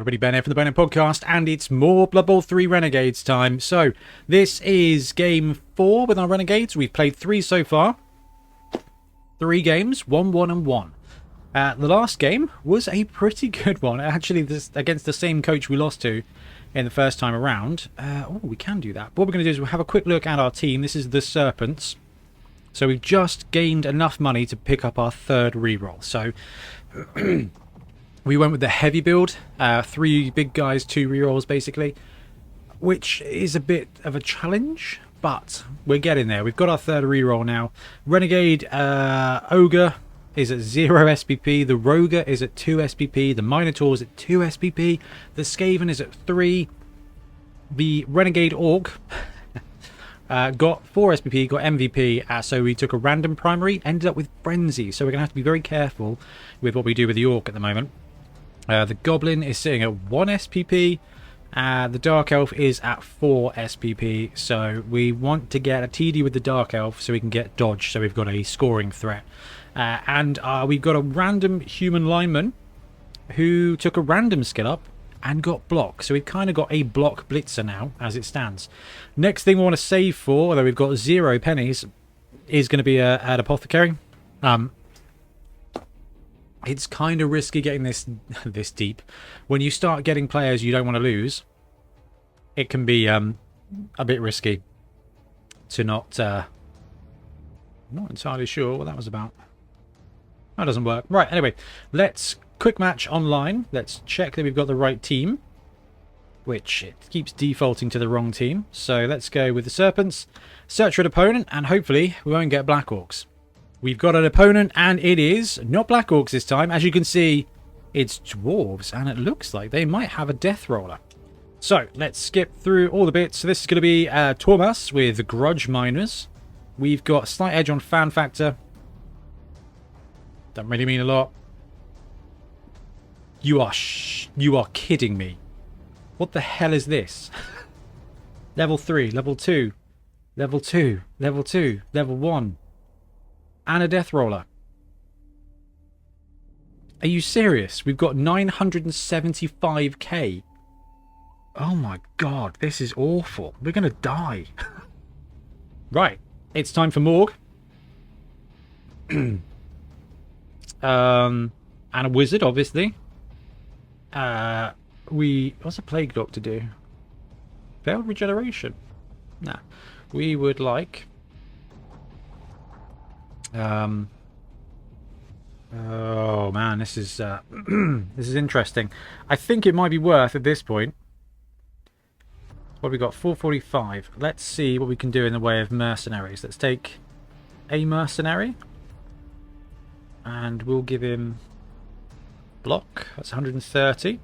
everybody, Ben here from the Bonehead podcast, and it's more Blood Bowl 3 Renegades time. So, this is game 4 with our Renegades. We've played 3 so far. 3 games, 1, 1, and 1. The last game was a pretty good one. Actually, this against the same coach we lost to in the first time around. We can do that. What we're going to do is we'll have a quick look at our team. This is the Serpents. So, we've just gained enough money to pick up our third reroll. So... we went with the heavy build, 3 big guys, 2 rerolls basically, which is a bit of a challenge, but we're getting there. We've got our third reroll now. Renegade Ogre is at 0 SPP, the Roger is at 2 SPP, the Minotaur is at 2 SPP, the Skaven is at 3, the Renegade Orc got 4 SPP, got MVP, so we took a random primary, ended up with Frenzy, so we're going to have to be very careful with what we do with the Orc at the moment. The Goblin is sitting at 1 SPP, the Dark Elf is at 4 SPP, so we want to get a TD with the Dark Elf so we can get dodge, so we've got a scoring threat. And we've got a random human lineman who took a random skill up and got block, so we've kind of got a block blitzer now as it stands. Next thing we want to save for, although we've got 0 pennies, is going to be an apothecary. It's kind of risky getting this deep. When you start getting players you don't want to lose, it can be a bit risky to not... I'm not entirely sure what that was about. That doesn't work. Right, anyway, let's quick match online. Let's check that we've got the right team, which it keeps defaulting to the wrong team. So let's go with the Serpents, search for an opponent, and hopefully we won't get Black Orcs. We've got an opponent, and it is not Black Orcs this time. As you can see, it's Dwarves, and it looks like they might have a Death Roller. So, let's skip through all the bits. So this is going to be Tormas with Grudge Miners. We've got Slight Edge on Fan Factor. Doesn't really mean a lot. You are kidding me. What the hell is this? Level 3, Level 2, Level 2, Level 2, Level 1. And a Death Roller. Are you serious? We've got 975k. Oh my god, this is awful. We're going to die. Right, it's time for Morg. And a Wizard, obviously. What's a Plague Doctor do? Failed Regeneration? Nah. We would like... oh man, this is this is interesting. I think it might be worth at this point. What have we got? 445. Let's see what we can do in the way of mercenaries. Let's take a mercenary, and we'll give him block. That's 130.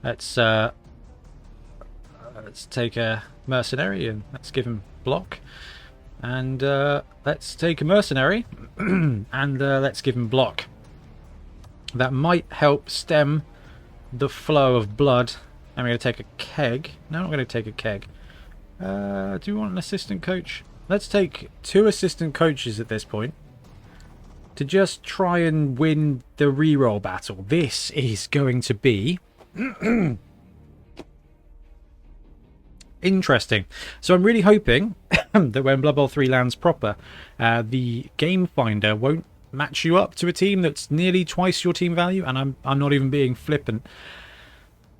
Let's take a mercenary and let's give him block. And let's take a mercenary and let's give him block. That might help stem the flow of blood. I'm going to take a keg. No, I'm not going to take a keg. Do we want an assistant coach? Let's take 2 assistant coaches at this point to just try and win the reroll battle. This is going to be... interesting. So I'm really hoping that when Blood Bowl 3 lands proper, the game finder won't match you up to a team that's nearly twice your team value, and I'm not even being flippant.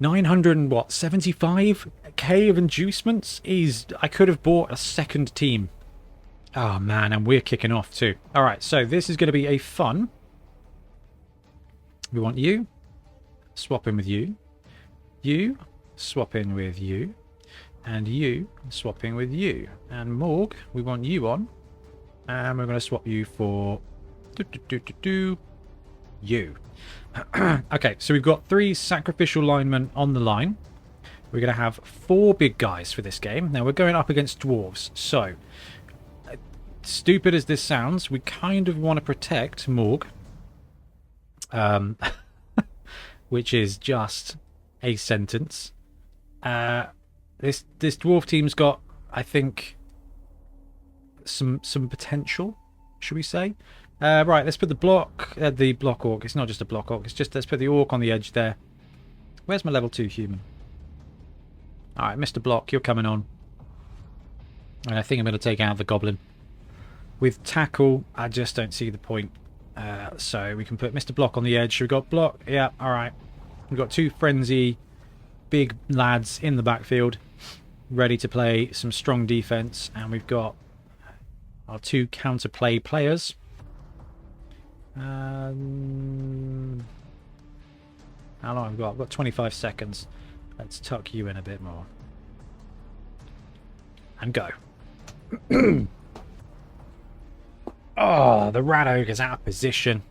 975k of inducements is... I could have bought a second team. Oh man, and we're kicking off too. Alright, so this is going to be a fun... We want you, swap in with you, swap in with you, and you swapping with you. And Morg, we want you on, and we're going to swap you for you. Okay, so we've got 3 sacrificial linemen on the line. We're going to have 4 big guys for this game. Now we're going up against dwarves, so stupid as this sounds, we kind of want to protect Morg, which is just a sentence. This dwarf team's got, I think, some potential, should we say? Right, let's put the block orc. It's not just a block orc. It's just let's put the orc on the edge there. Where's my level 2 human? All right, Mr. Block, you're coming on. And I think I'm going to take out the goblin. With tackle, I just don't see the point. So we can put Mr. Block on the edge. We've got Block. Yeah, all right. We've got 2 frenzy big lads in the backfield, ready to play some strong defense, and we've got our 2 counterplay players. How long I've got? I've got 25 seconds. Let's tuck you in a bit more. And go. Oh, the rat ogre is out of position.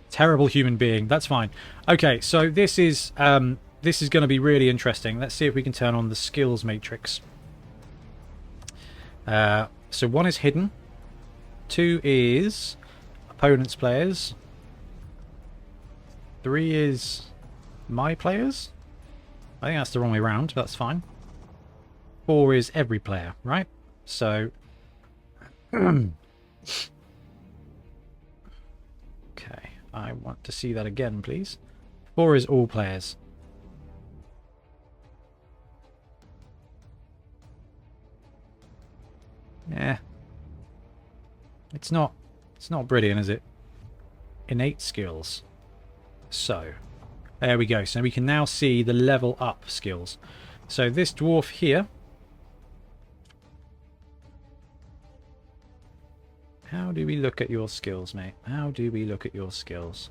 Terrible human being. That's fine. Okay, so this is going to be really interesting. Let's see if we can turn on the skills matrix. So 1 is hidden. 2 is opponent's players. 3 is my players. I think that's the wrong way around, but that's fine. 4 is every player, right? So okay, I want to see that again, please. 4 is all players. Yeah. It's not brilliant, is it? Innate skills. So, there we go. So we can now see the level up skills. So this dwarf here. How do we look at your skills, mate? How do we look at your skills?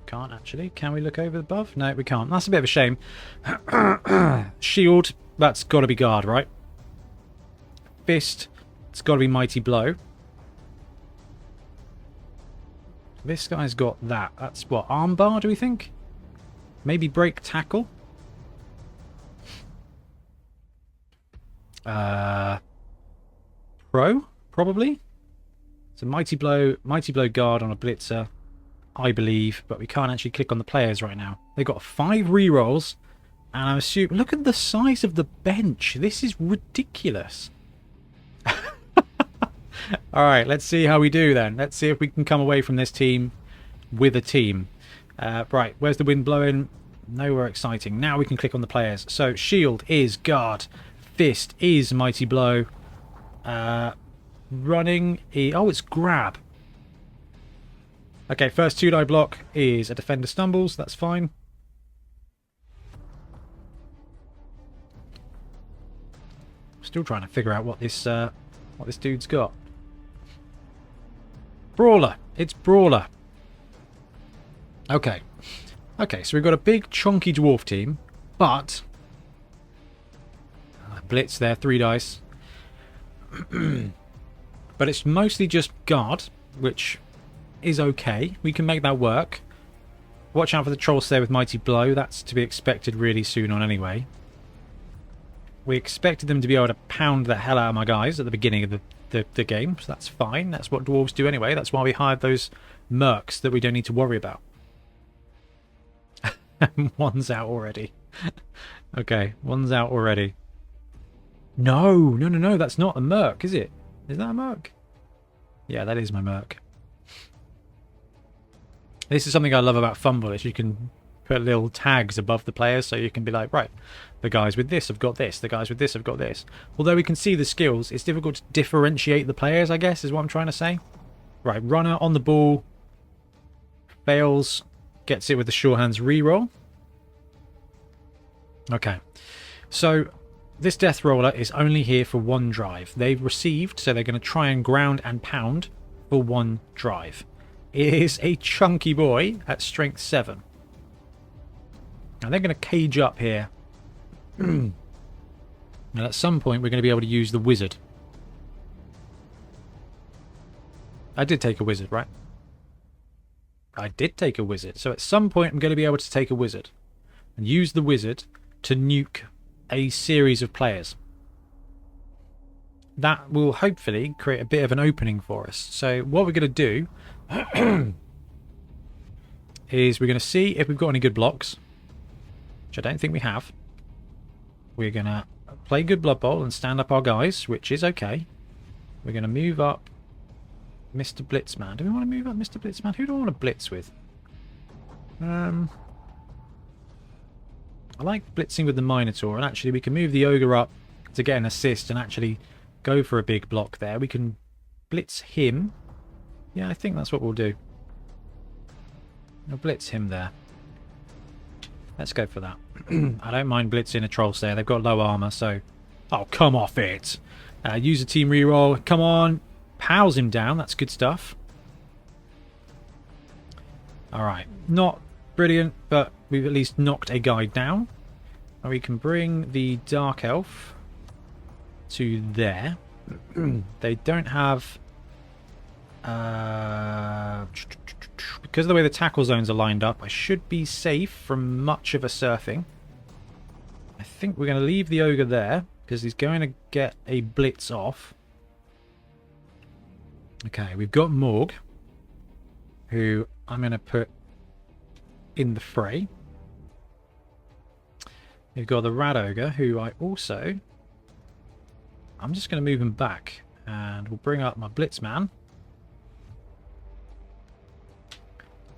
Can't actually. Can we look over above? No, we can't. That's a bit of a shame. Shield, that's got to be guard, right? Fist, it's got to be mighty blow. This guy's got that. That's what? Armbar, do we think? Maybe break tackle? Pro? Probably? It's a mighty blow guard on a blitzer, I believe, but we can't actually click on the players right now. They've got 5 rerolls, and I'm assuming... Look at the size of the bench. This is ridiculous. Alright, let's see how we do then. Let's see if we can come away from this team with a team. Right, where's the wind blowing? Nowhere exciting. Now we can click on the players. So, shield is guard. Fist is mighty blow. Running is... Oh, it's grab. Okay, first 2-die block is a defender stumbles. That's fine. Still trying to figure out what this dude's got. Brawler. It's Brawler. Okay. Okay, so we've got a big chunky dwarf team, but blitz there, 3 dice. But it's mostly just guard, which is okay. We can make that work. Watch out for the trolls there with mighty blow. That's to be expected really soon on anyway. We expected them to be able to pound the hell out of my guys at the beginning of the game, so that's fine. That's what dwarves do anyway. That's why we hired those mercs that we don't need to worry about. One's out already. Okay, one's out already. No, that's not a merc, is it? Is that a merc? Yeah, that is my merc. This is something I love about Fumble, is you can put little tags above the players, so you can be like, right, the guys with this have got this, the guys with this have got this. Although we can see the skills, it's difficult to differentiate the players, I guess, is what I'm trying to say. Right, runner on the ball. Fails. Gets it with the sure hands reroll. Okay. So, this Death Roller is only here for 1 drive. They've received, so they're going to try and ground and pound for 1 drive. It is a chunky boy at strength 7. Now they're going to cage up here. And at some point we're going to be able to use the wizard. I did take a wizard, right? I did take a wizard. So at some point I'm going to be able to take a wizard and use the wizard to nuke a series of players. That will hopefully create a bit of an opening for us. So what we're going to do is we're going to see if we've got any good blocks, which I don't think we have. We're going to play good Blood Bowl and stand up our guys, which is okay. We're going to move up Mr. Blitzman. Do we want to move up Mr. Blitzman? Who do I want to blitz with? I like blitzing with the Minotaur, and actually we can move the Ogre up to get an assist and actually go for a big block there. We can blitz him. Yeah, I think that's what we'll do. We'll blitz him there. Let's go for that. I don't mind blitzing a troll slayer. They've got low armor, so... Oh, come off it! Use a team reroll. Come on! Pows him down. That's good stuff. Alright. Not brilliant, but we've at least knocked a guy down. And we can bring the Dark Elf to there. They don't have... because of the way the tackle zones are lined up, I should be safe from much of a surfing. I think we're going to leave the Ogre there, because he's going to get a blitz off. Okay, we've got Morg, who I'm going to put in the fray. We've got the Rat Ogre, who I also... I'm just going to move him back, and we'll bring up my Blitzman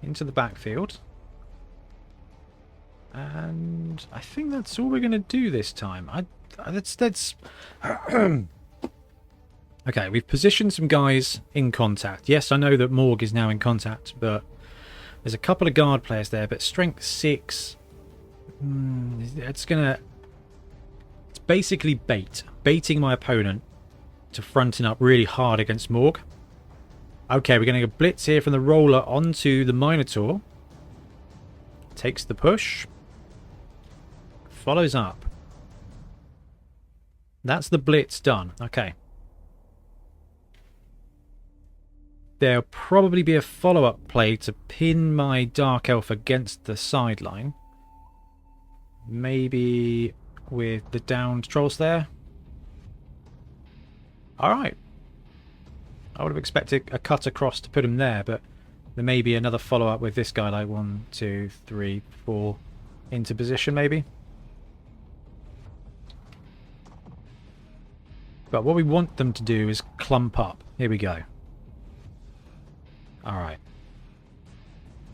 into the backfield. And I think that's all we're going to do this time. That's okay, we've positioned some guys in contact. Yes, I know that Morg is now in contact, but there's a couple of guard players there, but strength 6... it's basically baiting my opponent to fronting up really hard against Morg. Okay, we're going to blitz here from the roller onto the Minotaur. Takes the push. Follows up. That's the blitz done. Okay. There'll probably be a follow-up play to pin my Dark Elf against the sideline. Maybe with the downed trolls there. Alright. I would have expected a cut across to put him there, but there may be another follow-up with this guy, like 1, 2, 3, 4 into position maybe. But what we want them to do is clump up. Here we go. Alright.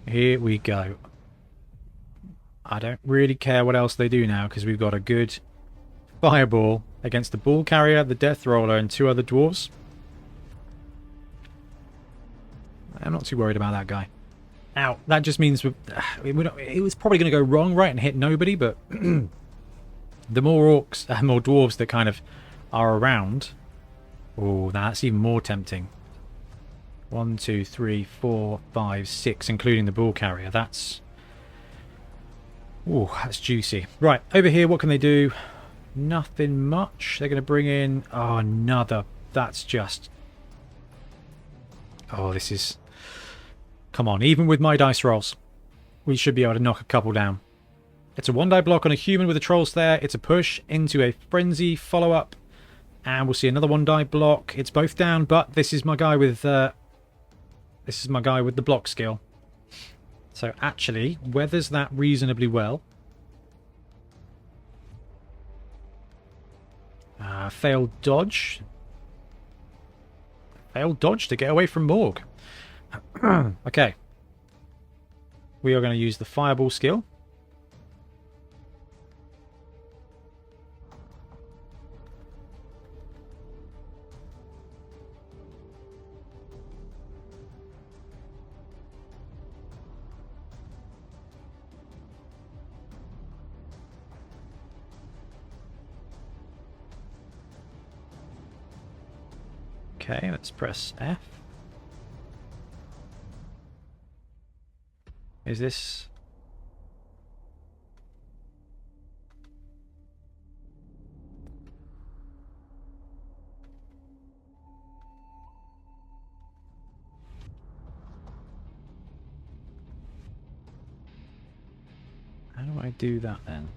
Here we go. I don't really care what else they do now, because we've got a good fireball against the ball carrier, the death roller, and 2 other dwarves. I'm not too worried about that guy. Ow, that just means it was probably going to go wrong, right, and hit nobody, but the more orcs, more dwarves that kind of are around, oh, that's even more tempting. 1, 2, 3, 4, 5, 6, including the ball carrier. That's... oh, that's juicy. Right, over here, what can they do? Nothing much. They're going to bring in... oh, another... that's just... oh, this is... come on, even with my dice rolls, we should be able to knock a couple down. It's a 1-die block on a human with the trolls there. It's a push into a frenzy follow-up. And we'll see another 1-die block. It's both down, but this is my guy with... this is my guy with the block skill. So actually, weathers that reasonably well. Failed dodge. Failed dodge to get away from Morg. Okay. We are going to use the fireball skill. Okay, let's press F. Is this... how do I do that then?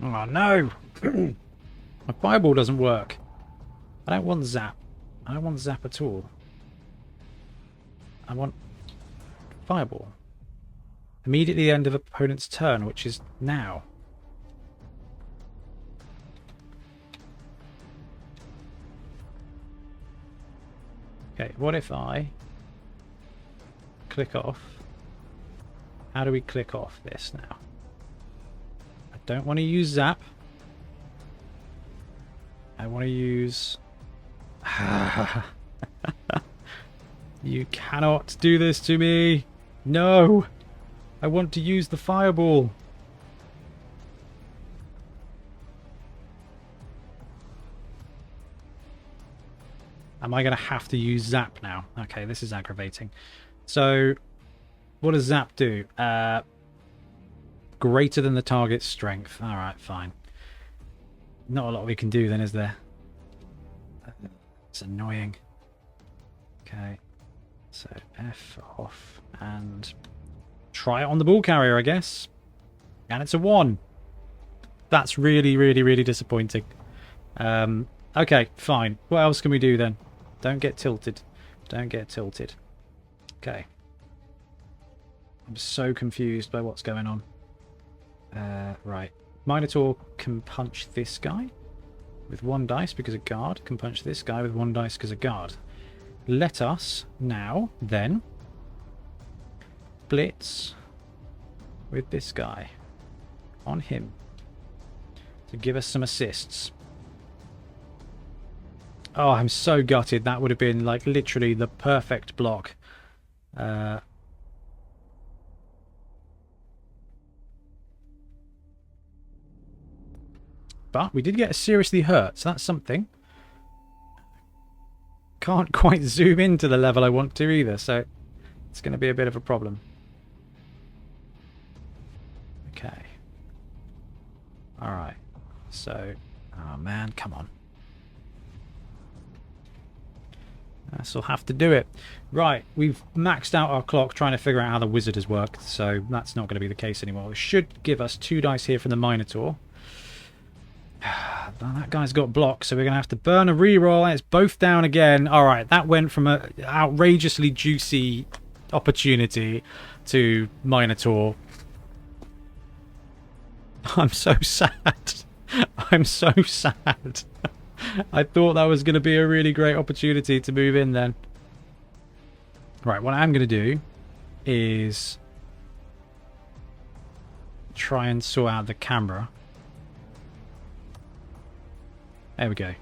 Oh no! My fireball doesn't work. I don't want zap. I don't want zap at all. I want fireball. Immediately the end of opponent's turn, which is now. Okay, what if I click off? How do we click off this now? I don't want to use zap. I want to use... You cannot do this to me. No. I want to use the fireball. Am I going to have to use zap now? Okay, this is aggravating. So, what does zap do? Greater than the target's strength. Alright, fine. Not a lot we can do then, is there? It's annoying. Okay. So, F off. And try it on the ball carrier, I guess. And it's a 1. That's really, really, really disappointing. Okay, fine. What else can we do then? Don't get tilted. Don't get tilted. Okay. I'm so confused by what's going on. Right. Minotaur can punch this guy with 1 dice because of guard. Can punch this guy with 1 dice because of guard. Let us now, then, blitz with this guy on him to give us some assists. Oh, I'm so gutted. That would have been like literally the perfect block. But we did get seriously hurt, so that's something. Can't quite zoom into the level I want to either, so it's going to be a bit of a problem. Okay. Alright. So, oh man, come on. We'll have to do it. Right, we've maxed out our clock trying to figure out how the wizard has worked, so that's not going to be the case anymore. It should give us 2 dice here from the Minotaur. That guy's got blocks, so we're going to have to burn a reroll, and it's both down again. Alright, that went from an outrageously juicy opportunity to Minotaur. I'm so sad. I'm so sad. I thought that was going to be a really great opportunity to move in then. Right, what I'm going to do is try and sort out the camera. There we go.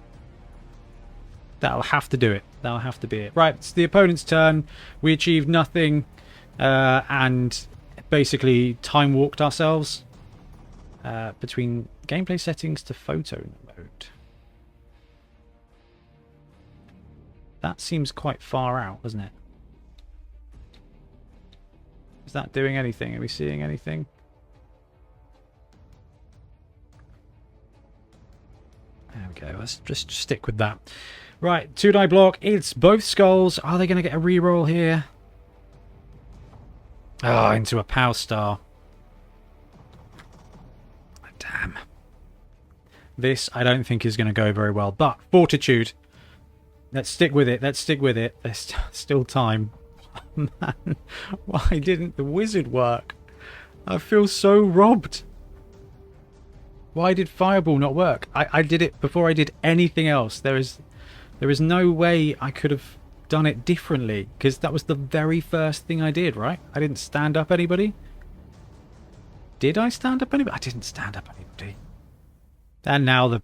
That'll have to do it. That'll have to be it. Right, it's the opponent's turn. We achieved nothing and basically time walked ourselves between gameplay settings to photo mode. That seems quite far out, doesn't it? Is that doing anything? Are we seeing anything? There we go. Let's just stick with that. Right, 2-die block. It's both skulls. Are they going to get a reroll here? Oh, into a Pow Star. Damn. This, I don't think, is going to go very well. But, Fortitude. Let's stick with it. Let's stick with it. There's still time. Man, why didn't the wizard work? I feel so robbed. Why did Fireball not work? I did it before I did anything else. There is no way I could have done it differently, because that was the very first thing I did, right? I didn't stand up anybody. Did I stand up anybody? I didn't stand up anybody. And now the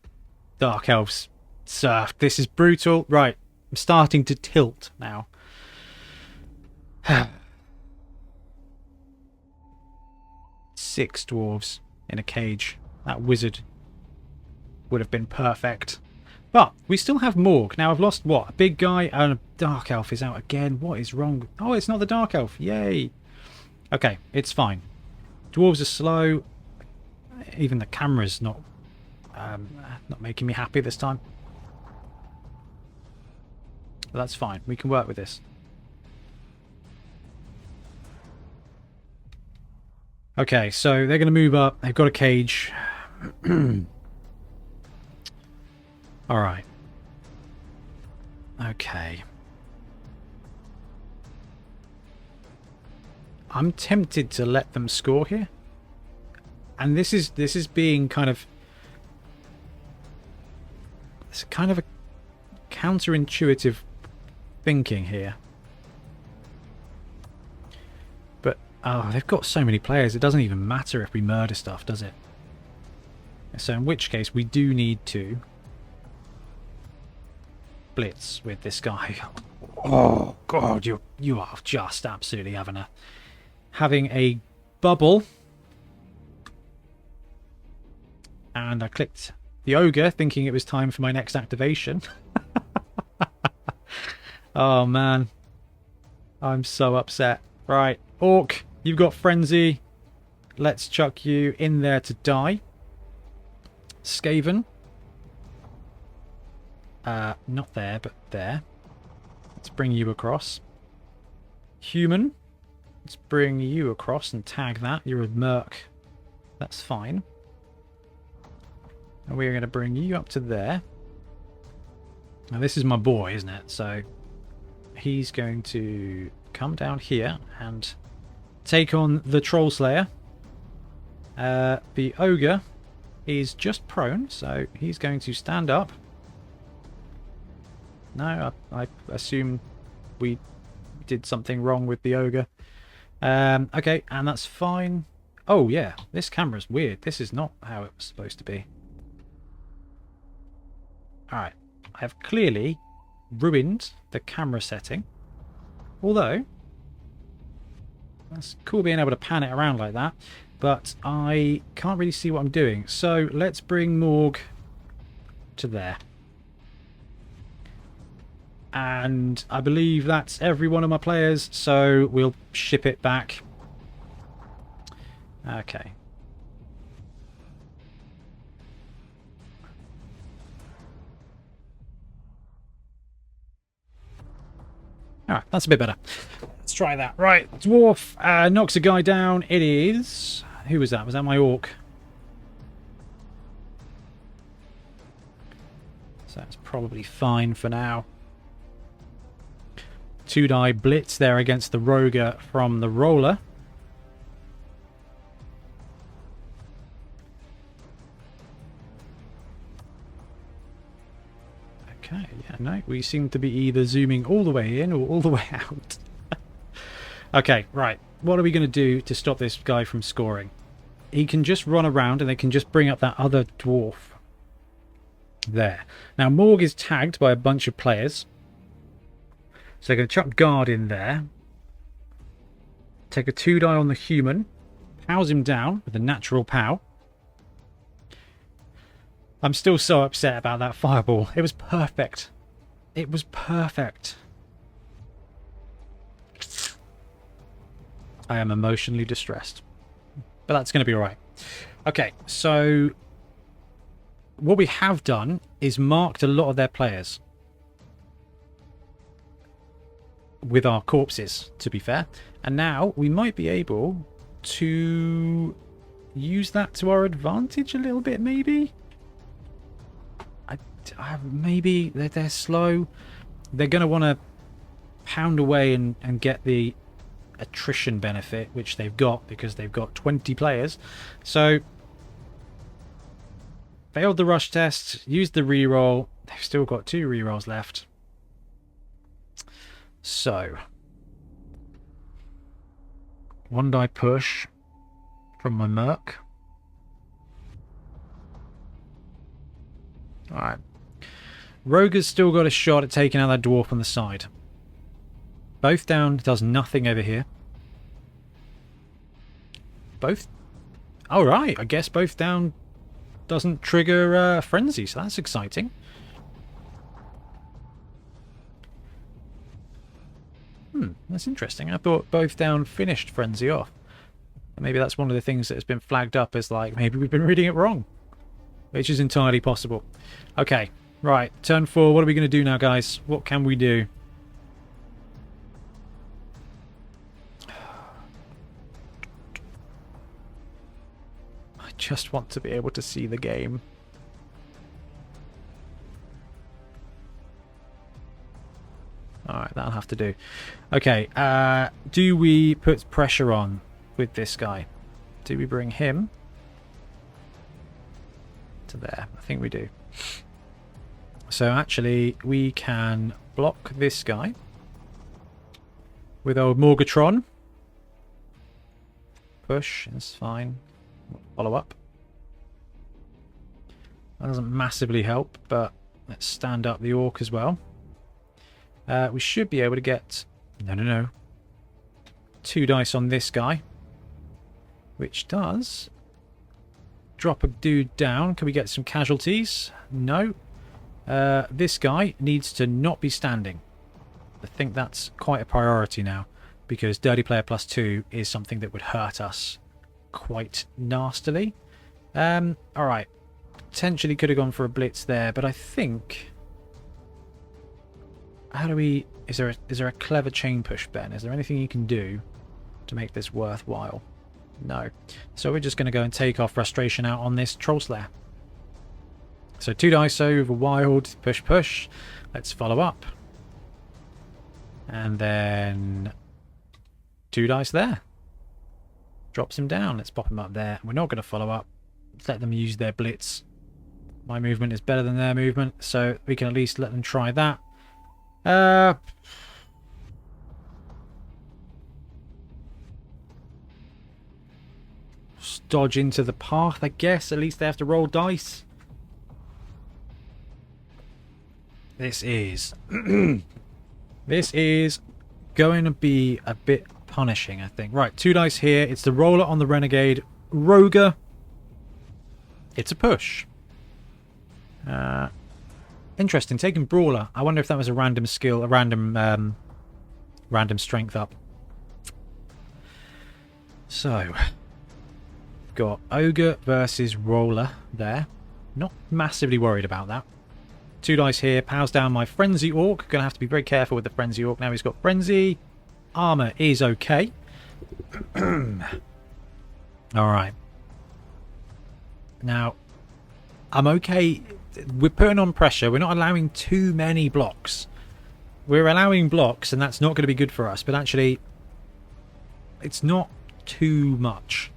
Dark Elves surfed. This is brutal. Right, I'm starting to tilt now. 6 dwarves in a cage. That wizard would have been perfect. But we still have Morg. Now I've lost what? A big guy and a Dark Elf is out again. What is wrong? Oh, it's not the Dark Elf. Yay. Okay, it's fine. Dwarves are slow. Even the camera's not making me happy this time. But that's fine. We can work with this. Okay, so they're going to move up. They've got a cage. Alright. Okay. I'm tempted to let them score here. And this is being kind of... It's kind of a counterintuitive thinking here. But, oh, they've got so many players. It doesn't even matter if we murder stuff, does it? So in which case, we do need to blitz with this guy. Oh, God, you are just absolutely having a bubble. And I clicked the ogre, thinking it was time for my next activation. Oh, man. I'm so upset. Right, Orc, you've got Frenzy. Let's chuck you in there to die. Skaven. Not there, but there. Let's bring you across. Human. Let's bring you across and tag that. You're a merc. That's fine. And we're going to bring you up to there. Now this is my boy, isn't it? So he's going to come down here and take on the Troll Slayer. The Ogre is just prone, so he's going to stand up. No, I assume we did something wrong with the Ogre. Okay, and that's fine. Oh yeah, this camera's weird. This is not how it was supposed to be. Alright, I have clearly ruined the camera setting. Although, that's cool being able to pan it around like that. But I can't really see what I'm doing. So let's bring Morg to there. And I believe that's every one of my players. So we'll ship it back. Okay. Alright, that's a bit better. Let's try that. Right, Dwarf knocks a guy down. It is... Who was that? Was that my Orc? So that's probably fine for now. 2-die blitz there against the Roger from the Roller. Okay, yeah, no, we seem to be either zooming all the way in or all the way out. Okay, right. What are we going to do to stop this guy from scoring? He can just run around and they can just bring up that other dwarf. There. Now, Morg is tagged by a bunch of players. So they're going to chuck guard in there. Take a 2-die on the human. Pows him down with a natural pow. I'm still so upset about that fireball. It was perfect. It was perfect. I am emotionally distressed. But that's going to be alright. Okay, so what we have done is marked a lot of their players. With our corpses, to be fair. And now we might be able to use that to our advantage a little bit, maybe? Maybe they're slow. They're going to want to pound away and get the attrition benefit, which they've got because they've got 20 players. So, failed the rush test, used the reroll. They've still got 2 rerolls left. So, 1-die push from my Merc. Alright. Roger's still got a shot at taking out that dwarf on the side. Both down does nothing over here. Both... Alright, I guess both down doesn't trigger frenzy, so that's exciting. That's interesting. I thought both down finished frenzy off. Maybe that's one of the things that has been flagged up as like, maybe we've been reading it wrong. Which is entirely possible. Okay, right. Turn 4. What are we going to do now, guys? What can we do? I just want to be able to see the game. Alright, that'll have to do. Okay, do we put pressure on with this guy? Do we bring him to there? I think we do. So actually, we can block this guy with old Morgatron. Push, it's fine. Follow up. That doesn't massively help, but let's stand up the Orc as well. We should be able to get... No. 2 dice on this guy. Which does... drop a dude down. Can we get some casualties? No. This guy needs to not be standing. I think that's quite a priority now. Because Dirty Player +2 is something that would hurt us quite nastily. Alright. Potentially could have gone for a blitz there, but I think... How do we... Is there a clever chain push, Ben? Is there anything you can do to make this worthwhile? No. So we're just going to go and take our frustration out on this Troll Slayer. So 2 dice over wild. Push. Let's follow up. And then 2 dice there. Drops him down. Let's pop him up there. We're not going to follow up. Let's let them use their blitz. My movement is better than their movement, so we can at least let them try that. Just dodge into the path, I guess. At least they have to roll dice. This is... this is going to be a bit punishing, I think. Right, 2 dice here. It's the roller on the Renegade. Roger. It's a push. Interesting. Taking Brawler. I wonder if that was a random skill, a random strength up. So, got Ogre versus Roller there. Not massively worried about that. 2 dice here. Pows down my Frenzy Orc. Gonna have to be very careful with the Frenzy Orc. Now he's got Frenzy. Armor is okay. Alright. Now, I'm okay. We're putting on pressure. We're not allowing too many blocks. We're allowing blocks, and that's not going to be good for us. But actually, it's not too much.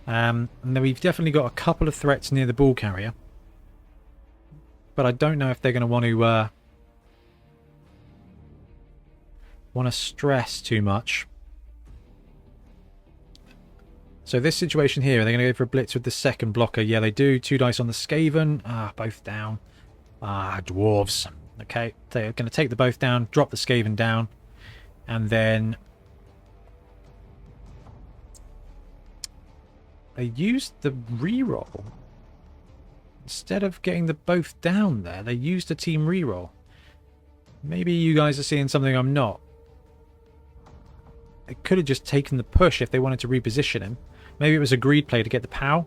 And then we've definitely got a couple of threats near the ball carrier. But I don't know if they're going to want to stress too much. So this situation here, are they going to go for a blitz with the second blocker? Yeah, they do. 2 dice on the Skaven. Both down. Dwarves. Okay, they're going to take the both down, drop the Skaven down, and then they used the reroll. Instead of getting the both down there, they used a team reroll. Maybe you guys are seeing something I'm not. They could have just taken the push if they wanted to reposition him. Maybe it was a greed play to get the POW.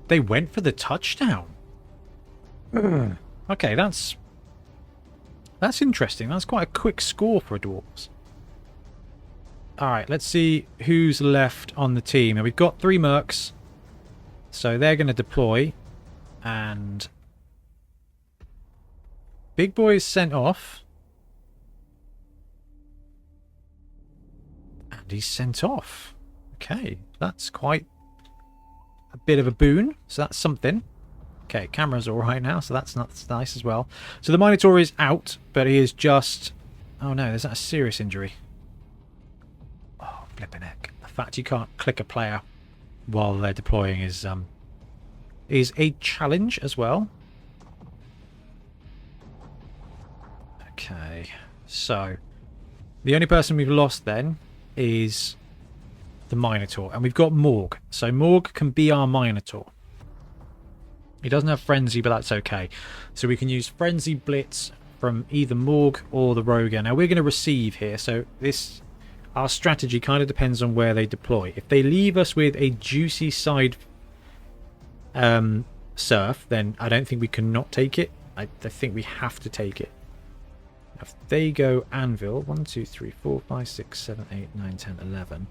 They went for the touchdown. Okay, that's interesting. That's quite a quick score for a Dwarves. Alright, let's see who's left on the team. Now, we've got 3 Mercs. So they're going to deploy. And Big Boy is sent off. And he's sent off. Okay, that's quite a bit of a boon. So that's something. Okay, camera's alright now, so that's nice as well. So the Minotaur is out, but he is just... Oh no, there's not a serious injury. Oh, flipping heck. The fact you can't click a player while they're deploying is a challenge as well. Okay, so the only person we've lost then is the Minotaur, and we've got Morg. So Morg can be our Minotaur. He doesn't have Frenzy, but that's okay. So we can use Frenzy Blitz from either Morg or the Roger. Now we're going to receive here, so our strategy kind of depends on where they deploy. If they leave us with a juicy side surf, then I don't think we can not take it. I think we have to take it. If they go Anvil, 1, 2, 3, 4, 5, 6, 7, 8, 9, 10, 11.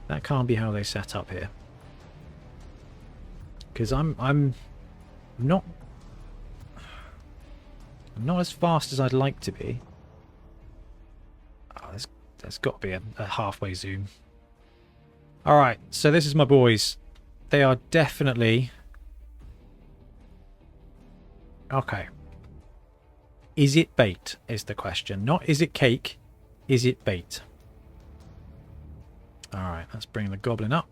That can't be how they set up here. Because I'm not I'm not as fast as I'd like to be. Oh, there's got to be a halfway zoom. Alright, so this is my boys. They are definitely... Okay. Is it bait, is the question. Not is it cake, is it bait? Alright, let's bring the goblin up.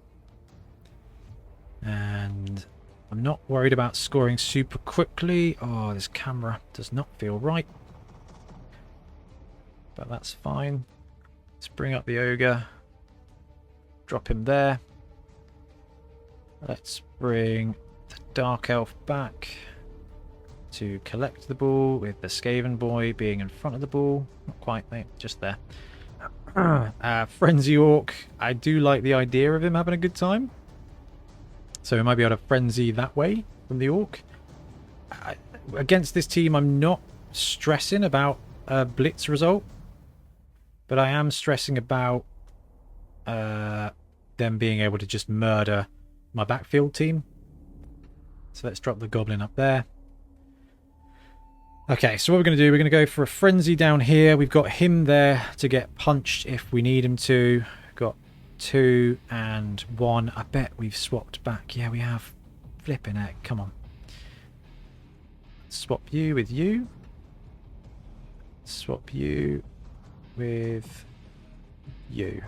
And I'm not worried about scoring super quickly. Oh, this camera does not feel right. But that's fine. Let's bring up the ogre. Drop him there. Let's bring the dark elf back to collect the ball, with the Skaven boy being in front of the ball. Not quite, mate, just there. Frenzy Orc. I do like the idea of him having a good time. So we might be able to frenzy that way from the Orc. Against this team, I'm not stressing about a blitz result. But I am stressing about them being able to just murder my backfield team. So let's drop the goblin up there. Okay, so what we're going to do, we're going to go for a frenzy down here. We've got him there to get punched if we need him to. Got 2 and 1. I bet we've swapped back. Yeah, we have. Flipping heck, come on. Swap you with you. Swap you with you.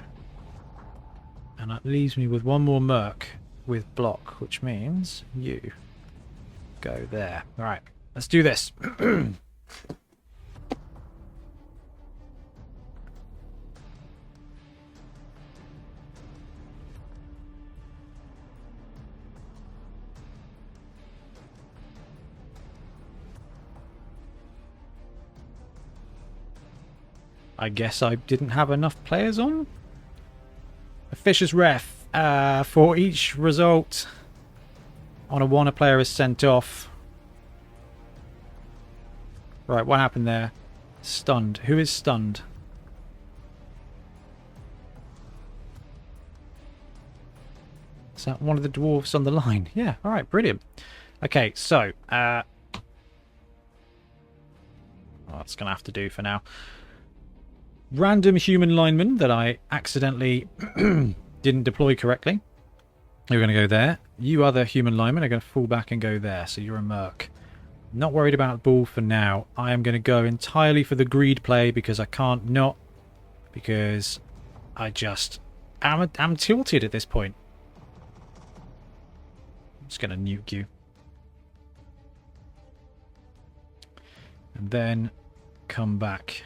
And that leaves me with one more merc with block, which means you go there. Alright, let's do this. I guess I didn't have enough players on. Officious ref. For each result on a 1, a player is sent off. Right, what happened there? Stunned. Who is stunned? Is that one of the dwarves on the line? Yeah, alright, brilliant. Okay, so... well, that's going to have to do for now. Random human lineman that I accidentally didn't deploy correctly. You're going to go there. You other human linemen are going to fall back and go there. So you're a merc. Not worried about ball for now. I am going to go entirely for the greed play because I can't not. Because I just am tilted at this point. I'm just going to nuke you. And then come back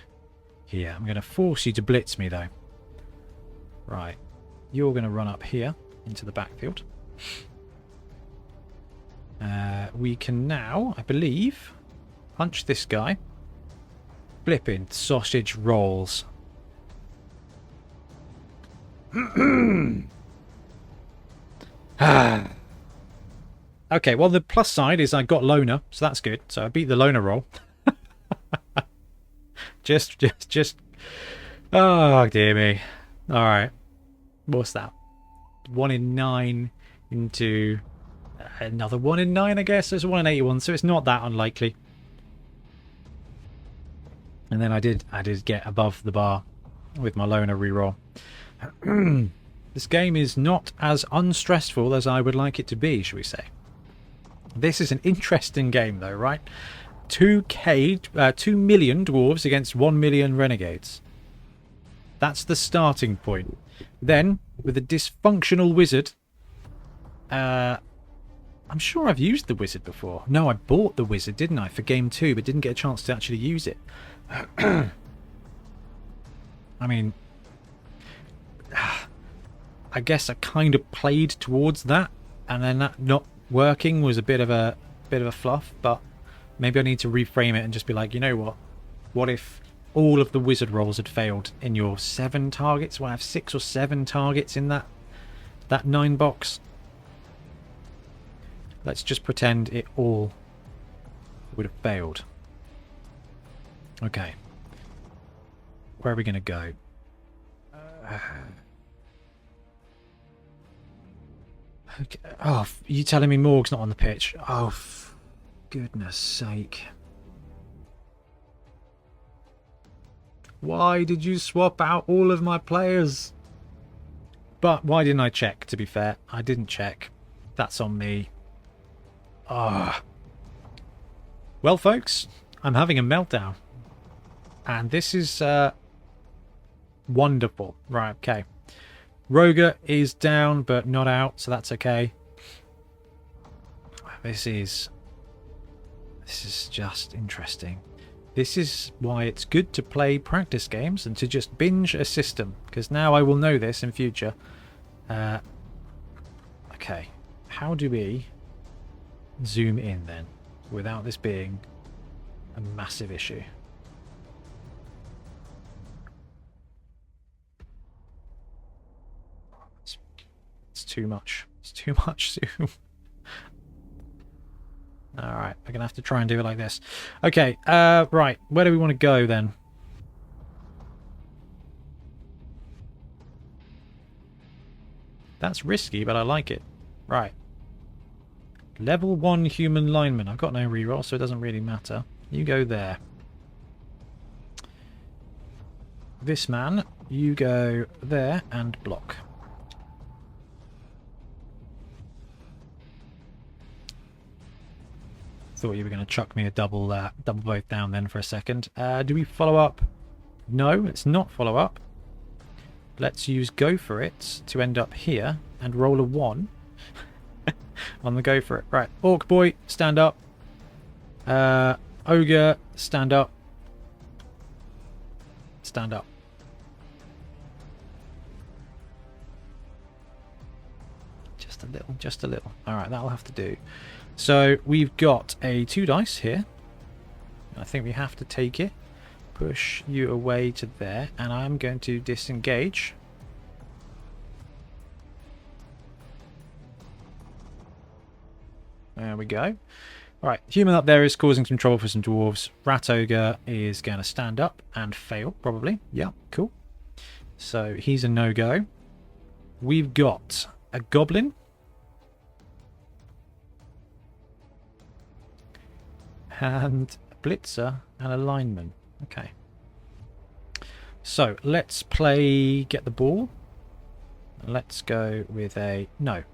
here. I'm going to force you to blitz me though. Right. You're going to run up here into the backfield. We can now, I believe, punch this guy. Flipping sausage rolls. Okay, well the plus side is I got loner, so that's good. So I beat the loner roll. just. Oh dear me. All right. What's that? 1 in 9 into another 1 in 9, I guess. So it's 1 in 81, so it's not that unlikely. And then I did get above the bar with my loner reroll. This game is not as unstressful as I would like it to be, shall we say. This is an interesting game though, right? 2 million dwarves against 1 million renegades. That's the starting point. Then, with a dysfunctional wizard, I'm sure I've used the wizard before. No, I bought the wizard, didn't I, for game 2, but didn't get a chance to actually use it. I mean, I guess I kind of played towards that, and then that not working was a bit of a fluff. But maybe I need to reframe it and just be like, you know what? What if all of the wizard rolls had failed in your 7 targets? Well, I have 6 or 7 targets in that 9 box. Let's just pretend it all would have failed. Okay. Where are we going to go? Okay. Oh, you telling me Morg's not on the pitch? Oh, goodness sake. Why did you swap out all of my players? But why didn't I check, to be fair? I didn't check. That's on me. Ah. Well, folks, I'm having a meltdown. And this is wonderful. Right, okay. Roger is down, but not out, so that's okay. This is just interesting. This is why it's good to play practice games and to just binge a system, because now I will know this in future. Okay, how do we zoom in then without this being a massive issue? It's too much. It's too much zoom. Alright, we're going to have to try and do it like this. Okay, right. Where do we want to go then? That's risky, but I like it. Right. Level 1 human lineman. I've got no reroll, so it doesn't really matter. You go there. This man, you go there and block. Thought you were going to chuck me a double both down then for a second. Do we follow up? No, let's not follow up. Let's use go for it to end up here and roll a 1 on the go for it. Right, Orc boy, stand up. Ogre, stand up. Stand up. Just a little, just a little. Alright, that'll have to do. So we've got a 2 dice here. I think we have to take it. Push you away to there, and I'm going to disengage. There we go. Alright, human up there is causing some trouble for some dwarves. Rat ogre is going to stand up and fail, probably. Yeah, cool. So he's a no-go. We've got a goblin. And a blitzer and a lineman. Okay. So let's play get the ball. Let's go with a no.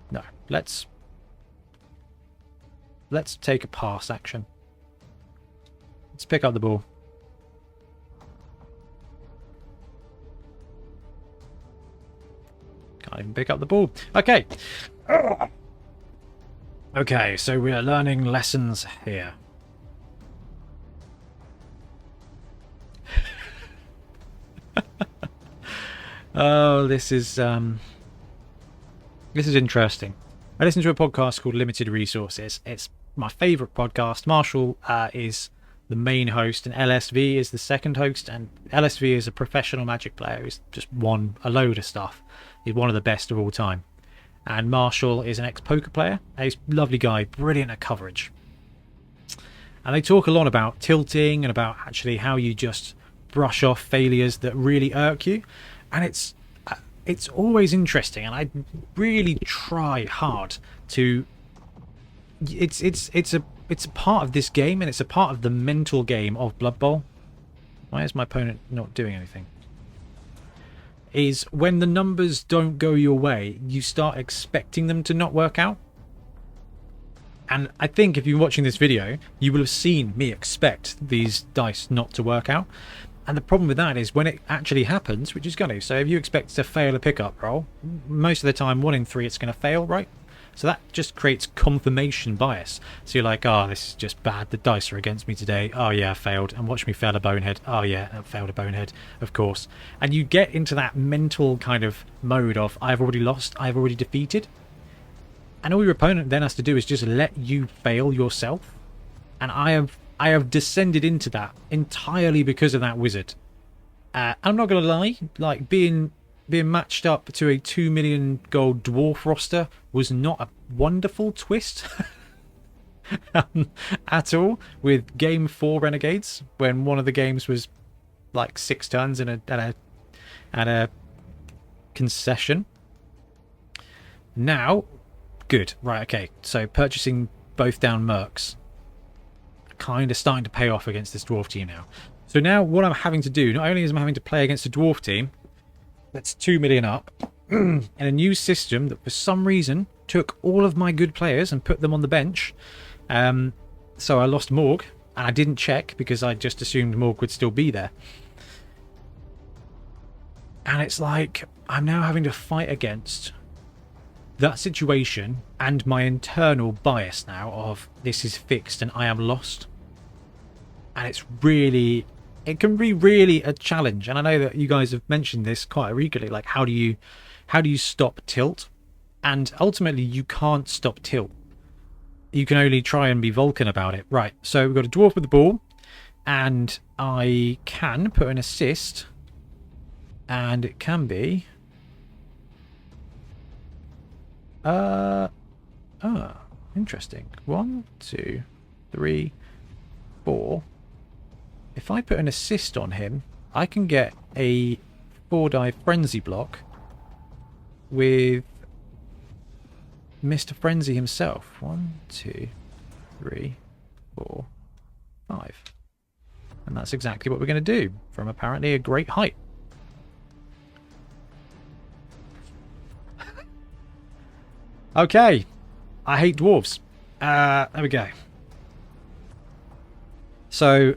No. Let's take a pass action. Let's pick up the ball. Can't even pick up the ball. Okay. Okay, so we are learning lessons here. Oh, this is interesting. I listen to a podcast called Limited Resources. It's my favourite podcast. Marshall is the main host, and LSV is the second host. And LSV is a professional Magic player who's just won a load of stuff. He's one of the best of all time. And Marshall is an ex-poker player. He's a lovely guy, brilliant at coverage. And they talk a lot about tilting and about actually how you just brush off failures that really irk you. And it's always interesting, and I really try hard to. It's a part of this game, and it's a part of the mental game of Blood Bowl. Why is my opponent not doing anything? Is when the numbers don't go your way, you start expecting them to not work out. And I think if you're watching this video, you will have seen me expect these dice not to work out. And the problem with that is when it actually happens, which is going to. So if you expect to fail a pickup roll, most of the time 1 in 3 it's going to fail, right? So that just creates confirmation bias. So you're like, oh, this is just bad. The dice are against me today. Oh yeah, I failed. And watch me fail a bonehead. Oh yeah, I failed a bonehead, of course. And you get into that mental kind of mode of, I've already lost, I've already defeated. And all your opponent then has to do is just let you fail yourself. And I have descended into that entirely because of that wizard. I'm not going to lie, like being matched up to a 2 million gold dwarf roster was not a wonderful twist at all with game 4 Renegades, when one of the games was like 6 turns and a concession. Now, good. Right, okay. So purchasing both down mercs kind of starting to pay off against this dwarf team now. So now what I'm having to do, not only is I'm having to play against a dwarf team that's 2 million up, in a new system that for some reason took all of my good players and put them on the bench. So I lost Morg, and I didn't check because I just assumed Morg would still be there. And it's like, I'm now having to fight against that situation and my internal bias now of this is fixed and I am lost. And it's really, it can be really a challenge. And I know that you guys have mentioned this quite regularly, like how do you stop tilt? And ultimately you can't stop tilt. You can only try and be Vulcan about it. Right, so we've got a dwarf with the ball, and I can put an assist, and it can be interesting. 1, 2, 3, 4. If I put an assist on him, I can get a 4-die frenzy block with Mr. Frenzy himself. 1, 2, 3, 4, 5. And that's exactly what we're going to do from apparently a great height. Okay. I hate dwarves. There we go. So,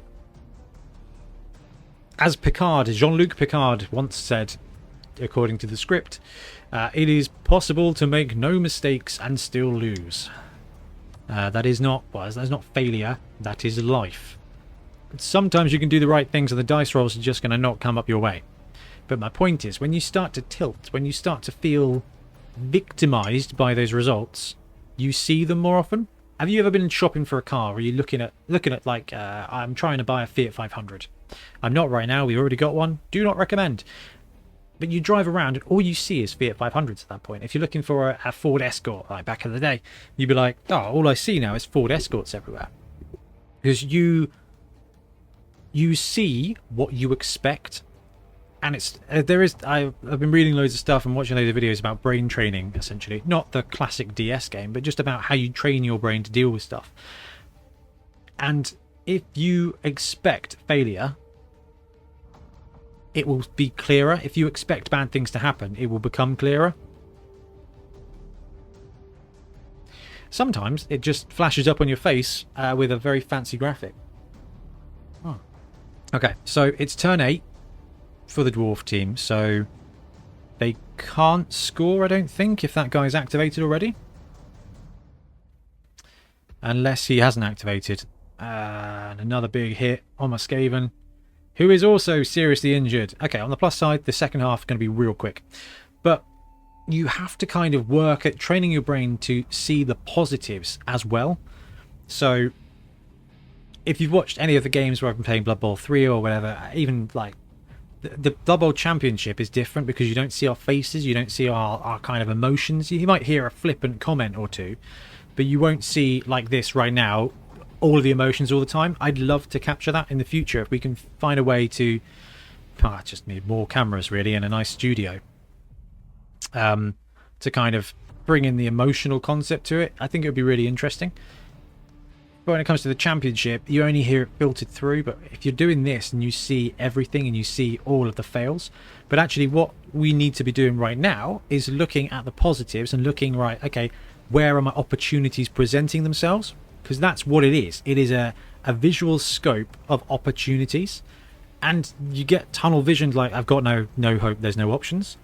as Picard, Jean-Luc Picard once said, according to the script, it is possible to make no mistakes and still lose. That is not, well, that's not failure, that is life. Sometimes you can do the right things and the dice rolls are just going to not come up your way. But my point is, when you start to tilt, when you start to feel victimized by those results, you see them more often. Have you ever been shopping for a car? Or are you looking at like, I'm trying to buy a Fiat 500. I'm not right now, we've already got one. Do not recommend. But you drive around and all you see is Fiat 500s at that point. If you're looking for a Ford Escort, like back in the day, you'd be like, oh, all I see now is Ford Escorts everywhere. Because you see what you expect. And it's I've been reading loads of stuff and watching loads of videos about brain training, essentially. Not the classic DS game, but just about how you train your brain to deal with stuff. And if you expect failure, it will be clearer. If you expect bad things to happen, it will become clearer. Sometimes it just flashes up on your face with a very fancy graphic. Oh. Okay, so it's turn 8 for the dwarf team, so they can't score, I don't think, if that guy's activated already. Unless he hasn't activated. And another big hit on Muscaven, who is also seriously injured. Okay, on the plus side, the second half is going to be real quick. But you have to kind of work at training your brain to see the positives as well. So, if you've watched any of the games where I've been playing Blood Bowl 3 or whatever, even like the Blood Bowl Championship is different because you don't see our faces, you don't see our kind of emotions. You might hear a flippant comment or two, but you won't see, like this right now, all of the emotions all the time. I'd love to capture that in the future if we can find a way to... I just need more cameras, really, and a nice studio. To kind of bring in the emotional concept to it. I think it would be really interesting. But when it comes to the championship, you only hear it filtered through. But if you're doing this and you see everything and you see all of the fails... But actually what we need to be doing right now is looking at the positives and looking, right, okay, where are my opportunities presenting themselves? Because that's what it is. It is a visual scope of opportunities. And you get tunnel visioned like, I've got no hope, there's no options.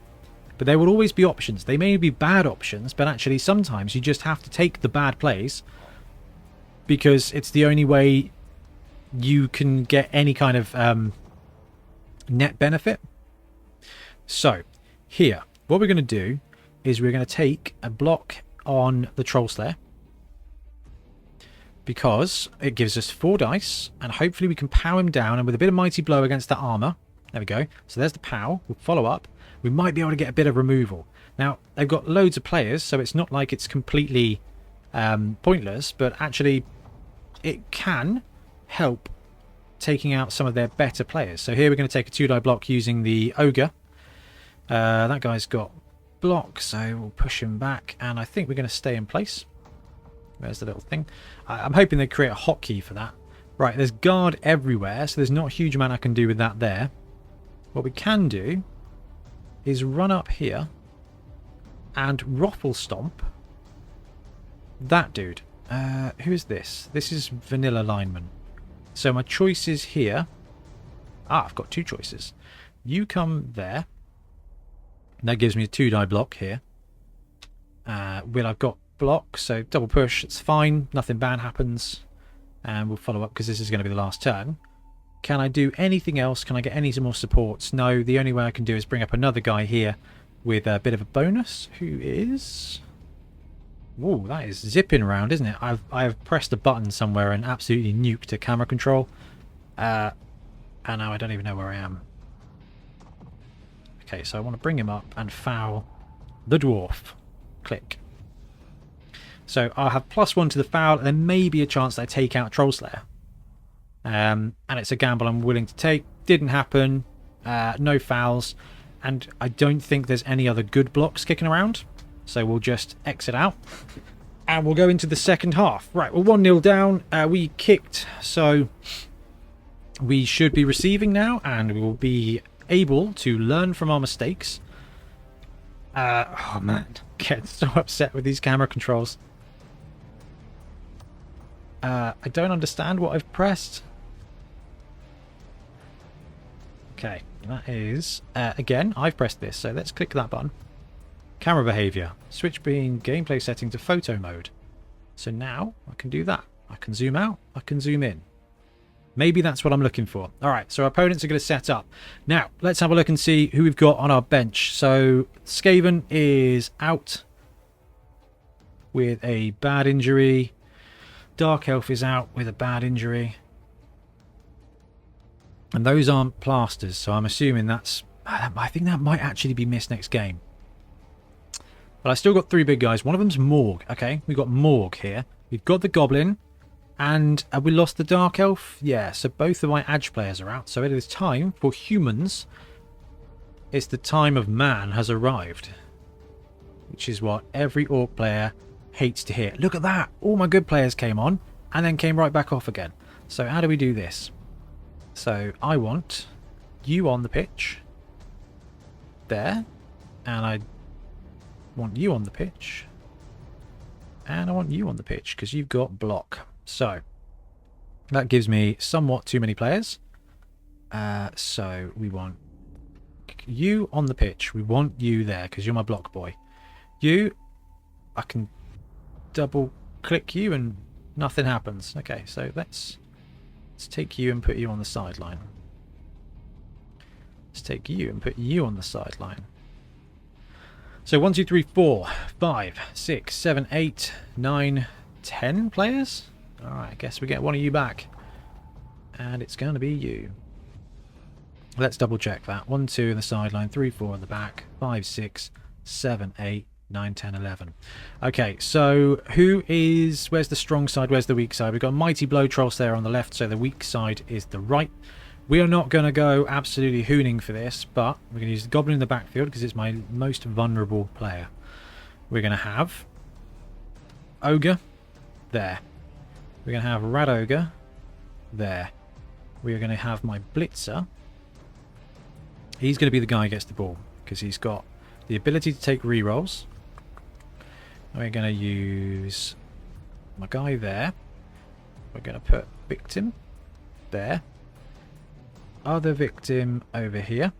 But there will always be options. They may be bad options, but actually sometimes you just have to take the bad plays because it's the only way you can get any kind of net benefit. So, here, what we're going to do is we're going to take a block on the Troll Slayer, because it gives us 4 dice, and hopefully we can pow him down, and with a bit of mighty blow against that armor, there we go, so there's the pow, we'll follow up, we might be able to get a bit of removal. Now, they've got loads of players, so it's not like it's completely pointless, but actually it can help taking out some of their better players. So here we're going to take a 2-die block using the Ogre. That guy's got block, so we'll push him back, and I think we're going to stay in place. There's the little thing. I'm hoping they create a hotkey for that, Right, there's guard everywhere, so there's not a huge amount I can do with that there. What we can do is run up here and ruffle stomp that dude. Who is this? This is vanilla lineman. So my choices here... Ah, I've got two choices. You come there. That gives me a 2-die block here. Well, I've got block, so double push. It's fine. Nothing bad happens. And we'll follow up because this is going to be the last turn. Can I do anything else? Can I get any more supports? No, the only way I can do is bring up another guy here with a bit of a bonus. Who is... Whoa, that is zipping around, isn't it? I've pressed a button somewhere and absolutely nuked a camera control. And now I don't even know where I am. Okay, so I want to bring him up and foul the dwarf. Click. So I'll have +1 to the foul, and there may be a chance that I take out Troll Slayer. And it's a gamble I'm willing to take. Didn't happen. No fouls. And I don't think there's any other good blocks kicking around. So we'll just exit out. And we'll go into the second half. Right, we're 1-0 down. We kicked, so we should be receiving now. And we will be able to learn from our mistakes. Oh man, get so upset with these camera controls. I don't understand what I've pressed. Okay, that is... again, I've pressed this, so let's click that button. Camera behavior. Switch being gameplay setting to photo mode. So now I can do that. I can zoom out, I can zoom in. Maybe that's what I'm looking for. Alright, so our opponents are going to set up. Now, let's have a look and see who we've got on our bench. So, Skaven is out with a bad injury. Dark Elf is out with a bad injury. And those aren't plasters, so I'm assuming that's... I think that might actually be missed next game. But I still got 3 big guys. One of them's Morg. Okay, we've got Morg here. We've got the Goblin. And have we lost the Dark Elf? Yeah, so both of my Edge players are out. So it is time for humans. It's the time of man has arrived. Which is what every Orc player hates to hear. Look at that! All my good players came on and then came right back off again. So how do we do this? So I want you on the pitch. There. And I want you on the pitch. And I want you on the pitch because you've got block. So that gives me somewhat too many players. So we want you on the pitch. We want you there because you're my block boy. You, I can double click you and nothing happens. Okay, so let's take you and put you on the sideline. Let's take you and put you on the sideline. So 1, 2, 3, 4, 5, 6, 7, 8, 9, 10 players. Alright, I guess we get one of you back. And it's going to be you. Let's double check that. 1, 2 in the sideline, 3, 4 in the back, 5, 6, 7, 8, 9, 10, 11. Okay, so where's the strong side, where's the weak side? We've got Mighty Blow Trolls there on the left, so the weak side is the right. We are not going to go absolutely hooning for this, but we're going to use the Goblin in the backfield because it's my most vulnerable player. We're going to have Ogre there. We're going to have Rad Ogre there. We are going to have my Blitzer. He's going to be the guy who gets the ball because he's got the ability to take rerolls. We're going to use my guy there. We're going to put Victim there. Other Victim over here.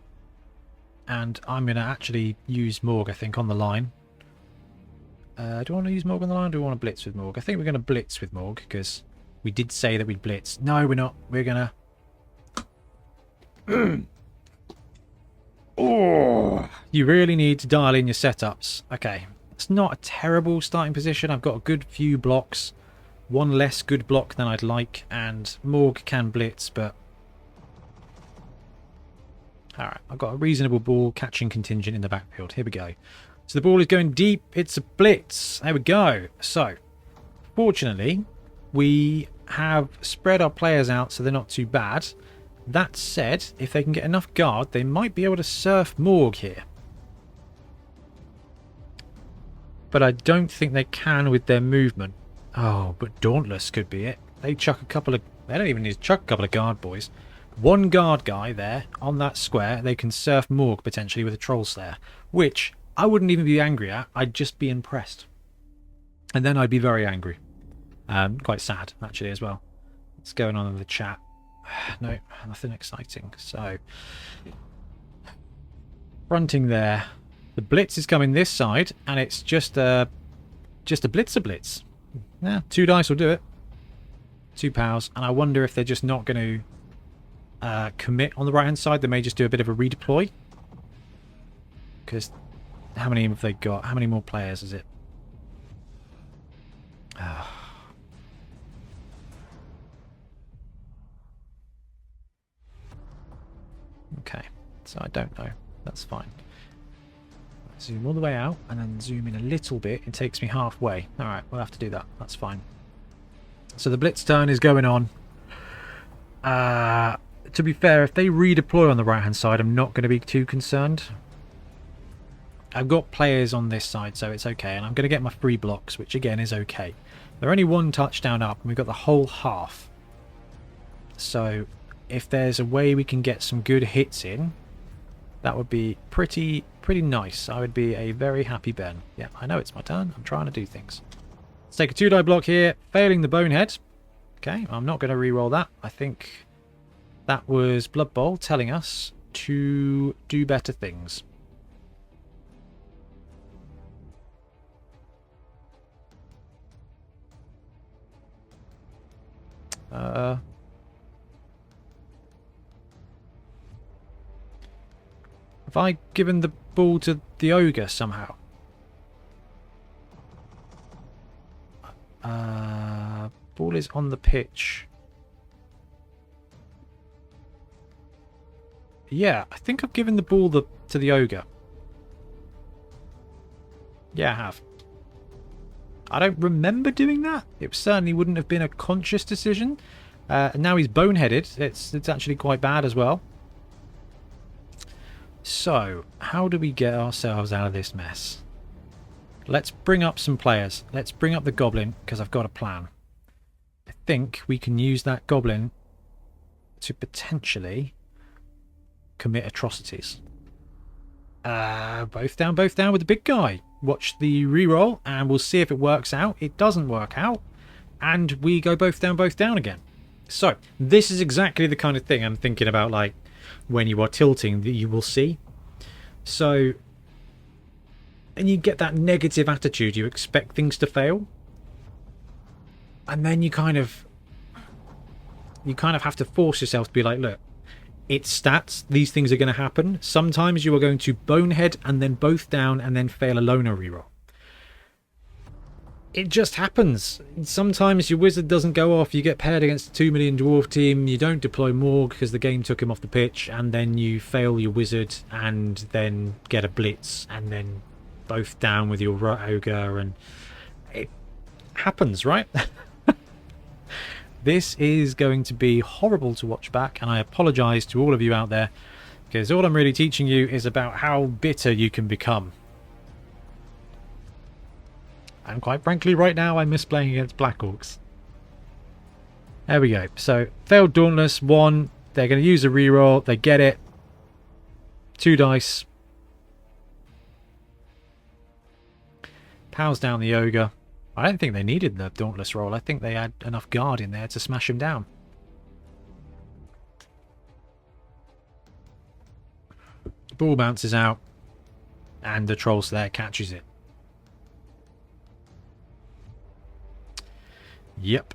And I'm going to actually use Morg, I think, on the line. Do I want to use Morg on the line or do I want to blitz with Morg? I think we're going to blitz with Morg because we did say that we'd blitz. No, we're not. We're going to... Oh, you really need to dial in your setups. Okay, it's not a terrible starting position. I've got a good few blocks. One less good block than I'd like. And Morg can blitz, but... Alright, I've got a reasonable ball catching contingent in the backfield. Here we go. So the ball is going deep. It's a blitz. There we go. So, fortunately, we have spread our players out so they're not too bad. That said, if they can get enough guard, they might be able to surf Morg here. But I don't think they can with their movement. Oh, but Dauntless could be it. they chuck a couple of... They don't even need to chuck a couple of guard boys. One guard guy there on that square, they can surf Morg potentially with a Troll Slayer, which I wouldn't even be angry at. I'd just be impressed. And then I'd be very angry. Quite sad, actually, as well. What's going on in the chat? No, nothing exciting. So, fronting there. The blitz is coming this side, and it's just a blitz. Yeah, 2 dice will do it. 2 pows, and I wonder if they're just not going to commit on the right-hand side. They may just do a bit of a redeploy. Because how many have they got? How many more players is it? Okay, so I don't know. That's fine. Zoom all the way out and then zoom in a little bit. It takes me halfway. Alright, we'll have to do that. That's fine. So the blitz turn is going on. To be fair, if they redeploy on the right hand side, I'm not going to be too concerned. I've got players on this side, so it's okay. And I'm going to get my free blocks, which again is okay. They're only 1 touchdown up, and we've got the whole half. So if there's a way we can get some good hits in, that would be pretty nice. I would be a very happy Ben. Yeah, I know it's my turn. I'm trying to do things. Let's take a 2-die block here, failing the Bonehead. Okay, I'm not going to re-roll that. I think that was Blood Bowl telling us to do better things. Have I given the ball to the ogre somehow? Ball is on the pitch. Yeah, I think I've given the ball to the ogre. Yeah, I have. I don't remember doing that. It certainly wouldn't have been a conscious decision. And now he's boneheaded. It's actually quite bad as well. So, how do we get ourselves out of this mess? Let's bring up some players. Let's bring up the goblin, because I've got a plan. I think we can use that goblin to potentially commit atrocities. Both down with the big guy. Watch the reroll, and we'll see if it works out. It doesn't work out, and we go both down again. So, this is exactly the kind of thing I'm thinking about, like, when you are tilting, that you will see. So, and you get that negative attitude, you expect things to fail, and then you kind of have to force yourself to be like, look, it's stats, these things are going to happen. Sometimes you are going to bonehead and then both down and then fail a loner reroll. It just happens. Sometimes your wizard doesn't go off, you get paired against a 2 million dwarf team, you don't deploy Morg because the game took him off the pitch, and then you fail your wizard and then get a blitz and then both down with your ogre, and it happens, right? This is going to be horrible to watch back, and I apologise to all of you out there, because all I'm really teaching you is about how bitter you can become. And quite frankly, right now, I miss playing against Black Orcs. There we go. So, failed Dauntless, 1. They're going to use a reroll. They get it. 2 dice. Pows down the ogre. I don't think they needed the Dauntless roll. I think they had enough guard in there to smash him down. The ball bounces out, and the Troll Slayer catches it. Yep.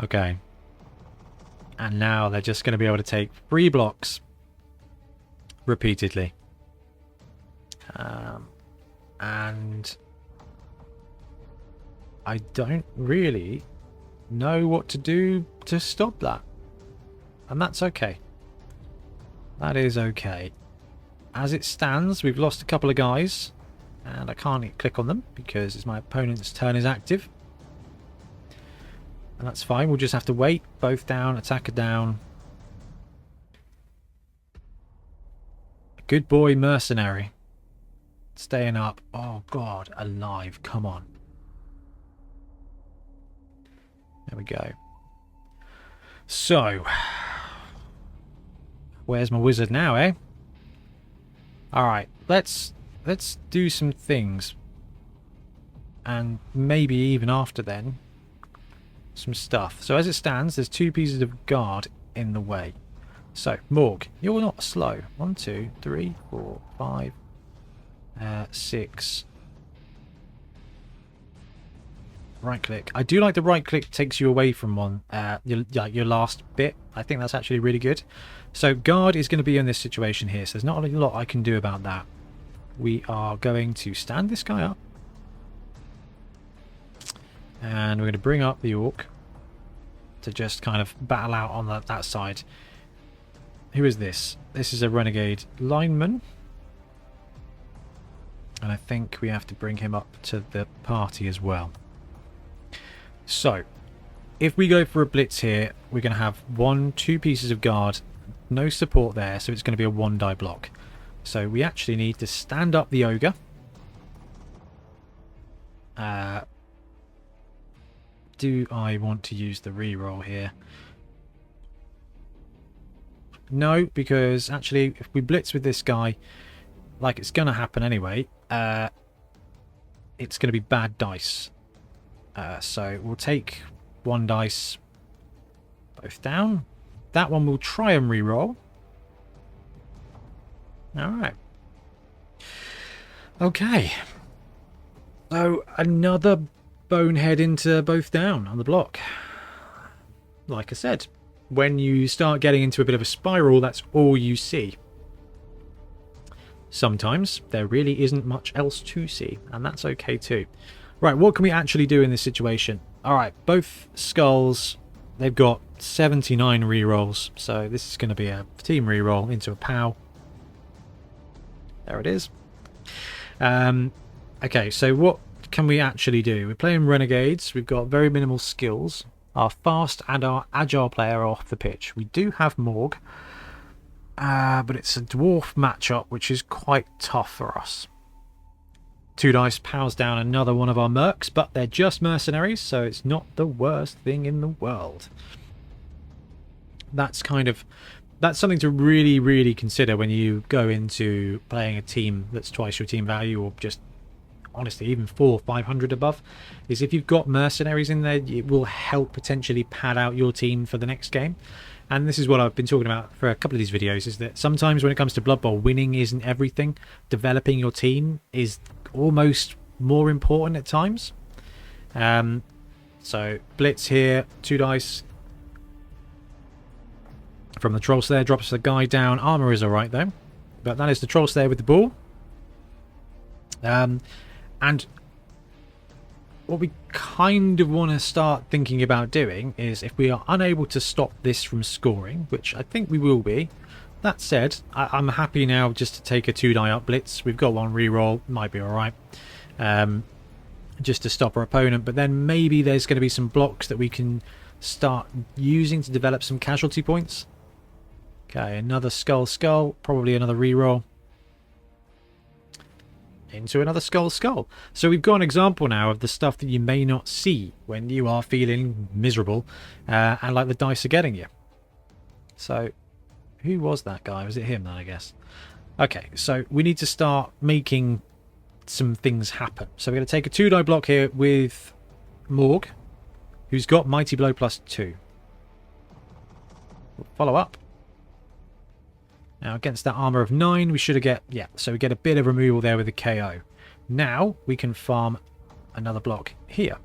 Okay. And now they're just going to be able to take 3 blocks repeatedly. And I don't really know what to do to stop that. And that's okay. That is okay. As it stands, we've lost a couple of guys. And I can't click on them because my opponent's turn is active. And that's fine. We'll just have to wait. Both down, attacker down. Good boy, mercenary. Staying up. Oh, God. Alive. Come on. we go. So, where's my wizard now, eh? Alright, let's do some things. And maybe even after then, some stuff. So as it stands, there's 2 pieces of guard in the way. So, Morg, you're not slow. 1, 2, 3, 4, 5, 6. Right click. I do like the right click takes you away from one, your last bit. I think that's actually really good. So guard is going to be in this situation here, so there's not a lot I can do about that. We are going to stand this guy up. And we're going to bring up the orc to just kind of battle out on that side. Who is this? This is a renegade lineman. And I think we have to bring him up to the party as well. So, if we go for a blitz here, we're going to have 2 pieces of guard, no support there, so it's going to be a 1-die block. So we actually need to stand up the ogre. Do I want to use the reroll here? No, because actually, if we blitz with this guy, like it's going to happen anyway, it's going to be bad dice. So we'll take 1 dice, both down. That one we'll try and reroll. Alright. Okay. So another bonehead into both down on the block. Like I said, when you start getting into a bit of a spiral, that's all you see. Sometimes there really isn't much else to see, and that's okay too. Right, what can we actually do in this situation? Alright, both skulls, they've got 79 rerolls, so this is going to be a team reroll into a POW. There it is. Okay, so what can we actually do? We're playing Renegades, we've got very minimal skills. Our fast and our agile player are off the pitch. We do have Morg, but it's a dwarf matchup, which is quite tough for us. 2 dice powers down another one of our mercs, but they're just mercenaries, so it's not the worst thing in the world. That's something to really, really consider when you go into playing a team that's twice your team value, or just honestly even 400 or 500 above, is if you've got mercenaries in there, it will help potentially pad out your team for the next game. And this is what I've been talking about for a couple of these videos, is that sometimes when it comes to Blood Bowl, winning isn't everything. Developing your team is almost more important at times. So blitz here, 2 dice from the troll slayer, drops the guy down. Armor is alright though, but that is the troll slayer with the ball. And what we kind of want to start thinking about doing is, if we are unable to stop this from scoring, which I think we will be. That said, I'm happy now just to take a 2-die up blitz. We've got 1 reroll, might be alright. Just to stop our opponent, but then maybe there's going to be some blocks that we can start using to develop some casualty points. Okay, another skull, probably another reroll. Into another skull. So we've got an example now of the stuff that you may not see when you are feeling miserable and like the dice are getting you. So who was that guy? Was it him then, I guess? Okay, so we need to start making some things happen. So we're going to take a 2-die block here with Morg, who's got Mighty Blow +2. We'll follow up. Now against that armor of 9, we should get, yeah, so we get a bit of removal there with the KO. Now we can farm another block here,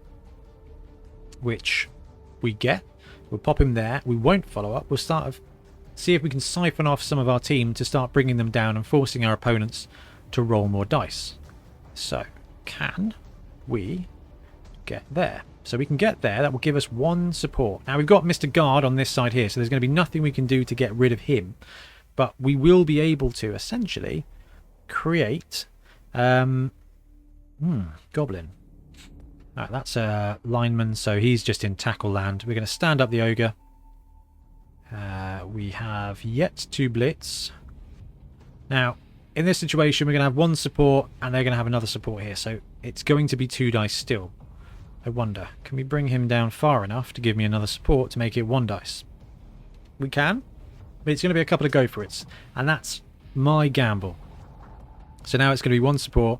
which we get. We'll pop him there. We won't follow up. We'll start see if we can siphon off some of our team to start bringing them down and forcing our opponents to roll more dice. So can we get there? So we can get there. That will give us 1 support. Now we've got Mr. Guard on this side here, so there's going to be nothing we can do to get rid of him. But we will be able to essentially create Goblin. Right, that's a lineman, so he's just in tackle land. We're going to stand up the ogre. We have yet to blitz. Now, in this situation, we're going to have 1 support, and they're going to have another support here. So it's going to be 2 dice still. I wonder, can we bring him down far enough to give me another support to make it 1 dice? We can, but it's going to be a couple of go for it's, and that's my gamble. So now it's going to be 1 support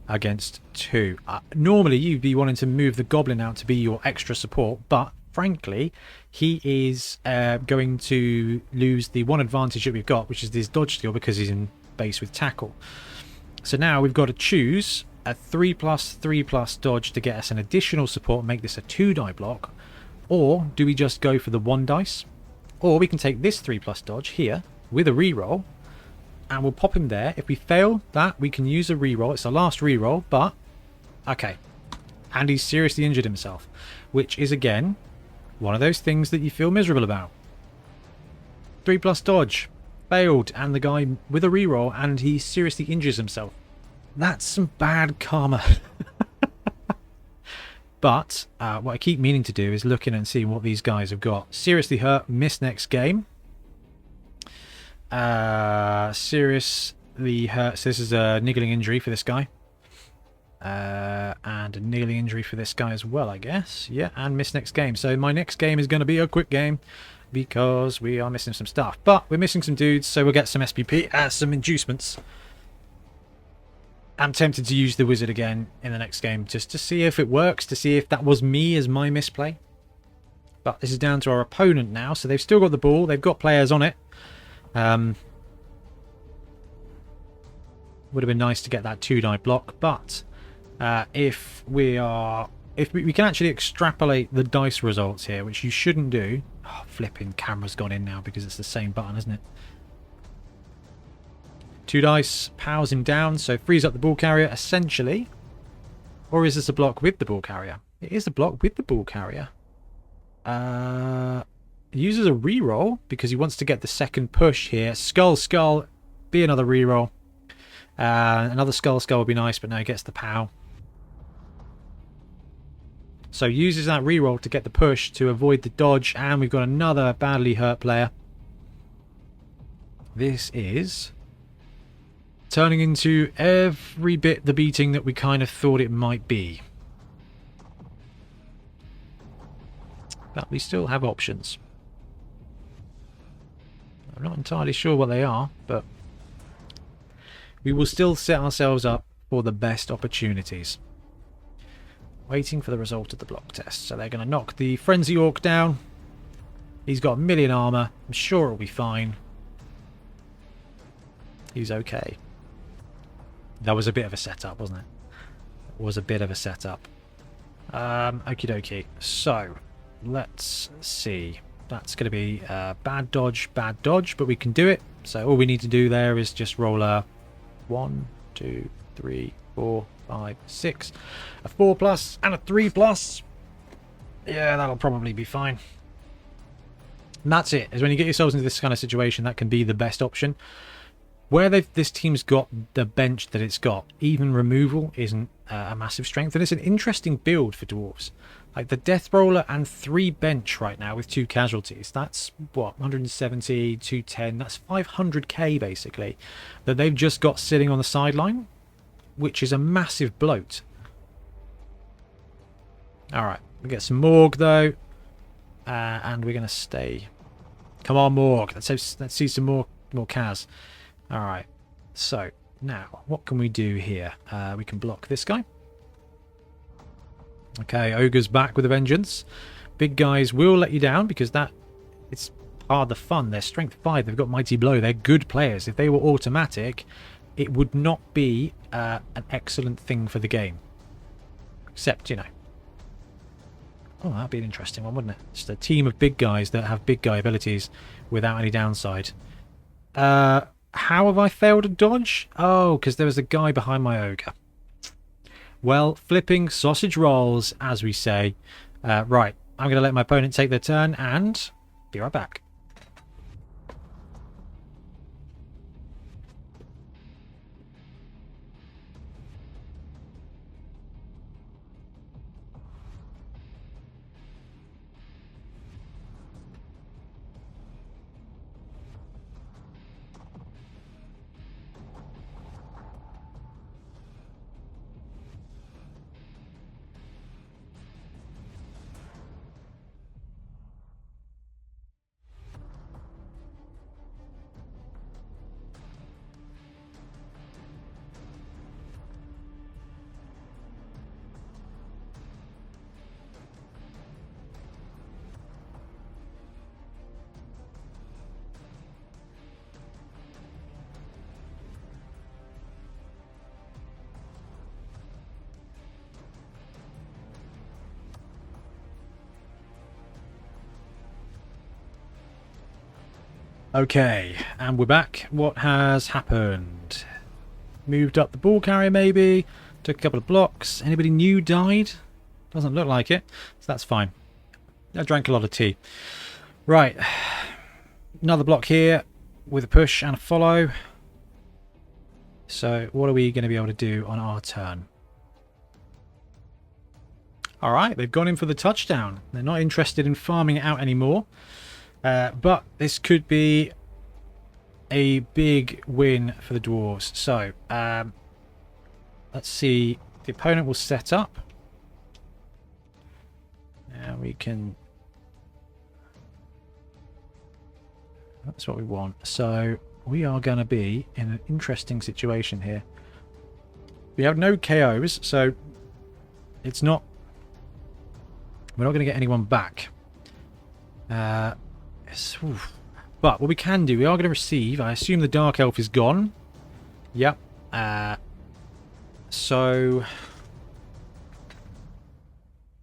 against 2. Normally you'd be wanting to move the goblin out to be your extra support, but frankly he is going to lose the 1 advantage that we've got, which is this dodge skill, because he's in base with tackle. So now we've got to choose a 3+3+ dodge to get us an additional support and make this a 2 die block, or do we just go for the 1 dice? Or we can take this 3+ dodge here with a reroll and we'll pop him there. If we fail that, we can use a reroll. It's the last reroll, but okay. And he's seriously injured himself, which is again one of those things that you feel miserable about. 3+ dodge failed, and the guy with a reroll, and he seriously injures himself. That's some bad karma. But what I keep meaning to do is look in and see what these guys have got. Seriously hurt, miss next game. Seriously hurt. So this is a niggling injury for this guy. And a niggling injury for this guy as well, I guess. Yeah, and miss next game. So my next game is going to be a quick game because we are missing some stuff. But we're missing some dudes, so we'll get some SPP, some inducements. I'm tempted to use the wizard again in the next game just to see if it works, to see if that was me as my misplay. But this is down to our opponent now, so they've still got the ball, they've got players on it. Would have been nice to get that 2 die block, but if we can actually extrapolate the dice results here, which you shouldn't do. Oh, flipping camera's gone in now because it's the same button, isn't it? 2 dice powers him down, so frees up the ball carrier essentially. Or is this a block with the ball carrier? It is a block with the ball carrier. Uses a reroll because he wants to get the second push here. Skull, skull, be another reroll. Another skull, skull would be nice, but no, he gets the pow. So uses that reroll to get the push to avoid the dodge, and we've got another badly hurt player. This is turning into every bit the beating that we kind of thought it might be. But we still have options. I'm not entirely sure what they are, but we will still set ourselves up for the best opportunities. Waiting for the result of the block test. So they're going to knock the Frenzy Orc down. He's got 1,000,000 armor. I'm sure it'll be fine. He's okay. That was a bit of a setup, wasn't it? It was a bit of a setup. Okie dokie. So, let's see. That's going to be bad dodge, but we can do it. So all we need to do there is just roll a 1, 2, 3, 4, 5, 6. A 4+ and a 3+. Yeah, that'll probably be fine. And that's it. Is when you get yourselves into this kind of situation, that can be the best option. Where this team's got the bench that it's got, even removal isn't a massive strength. And it's an interesting build for dwarves. Like the Death Roller and 3 bench right now with 2 casualties. That's what, 170, 210. That's 500k basically that they've just got sitting on the sideline, which is a massive bloat. Alright, we get some Morg though. And we're going to stay. Come on, Morg. Let's see some more Kaz. Alright, so now what can we do here? We can block this guy. Okay, Ogre's back with a vengeance. Big guys will let you down because it's part of the fun. They're strength 5, they've got mighty blow, they're good players. If they were automatic, it would not be an excellent thing for the game. Except, you know. Oh, that'd be an interesting one, wouldn't it? Just a team of big guys that have big guy abilities without any downside. How have I failed a dodge? Oh, because there was a guy behind my ogre. Well, flipping sausage rolls, as we say. Right, I'm going to let my opponent take their turn and be right back. Okay, and we're back. What has happened? Moved up the ball carrier maybe. Took a couple of blocks. Anybody new died? Doesn't look like it, so that's fine. I drank a lot of tea. Right. Another block here with a push and a follow. So what are we going to be able to do on our turn? Alright, they've gone in for the touchdown. They're not interested in farming it out anymore. But this could be a big win for the dwarves. So, let's see. The opponent will set up. And we can... That's what we want. So, we are going to be in an interesting situation here. We have no KOs, so it's not... We're not going to get anyone back. But what we can do, we are going to receive... I assume the Dark Elf is gone. Yep. So...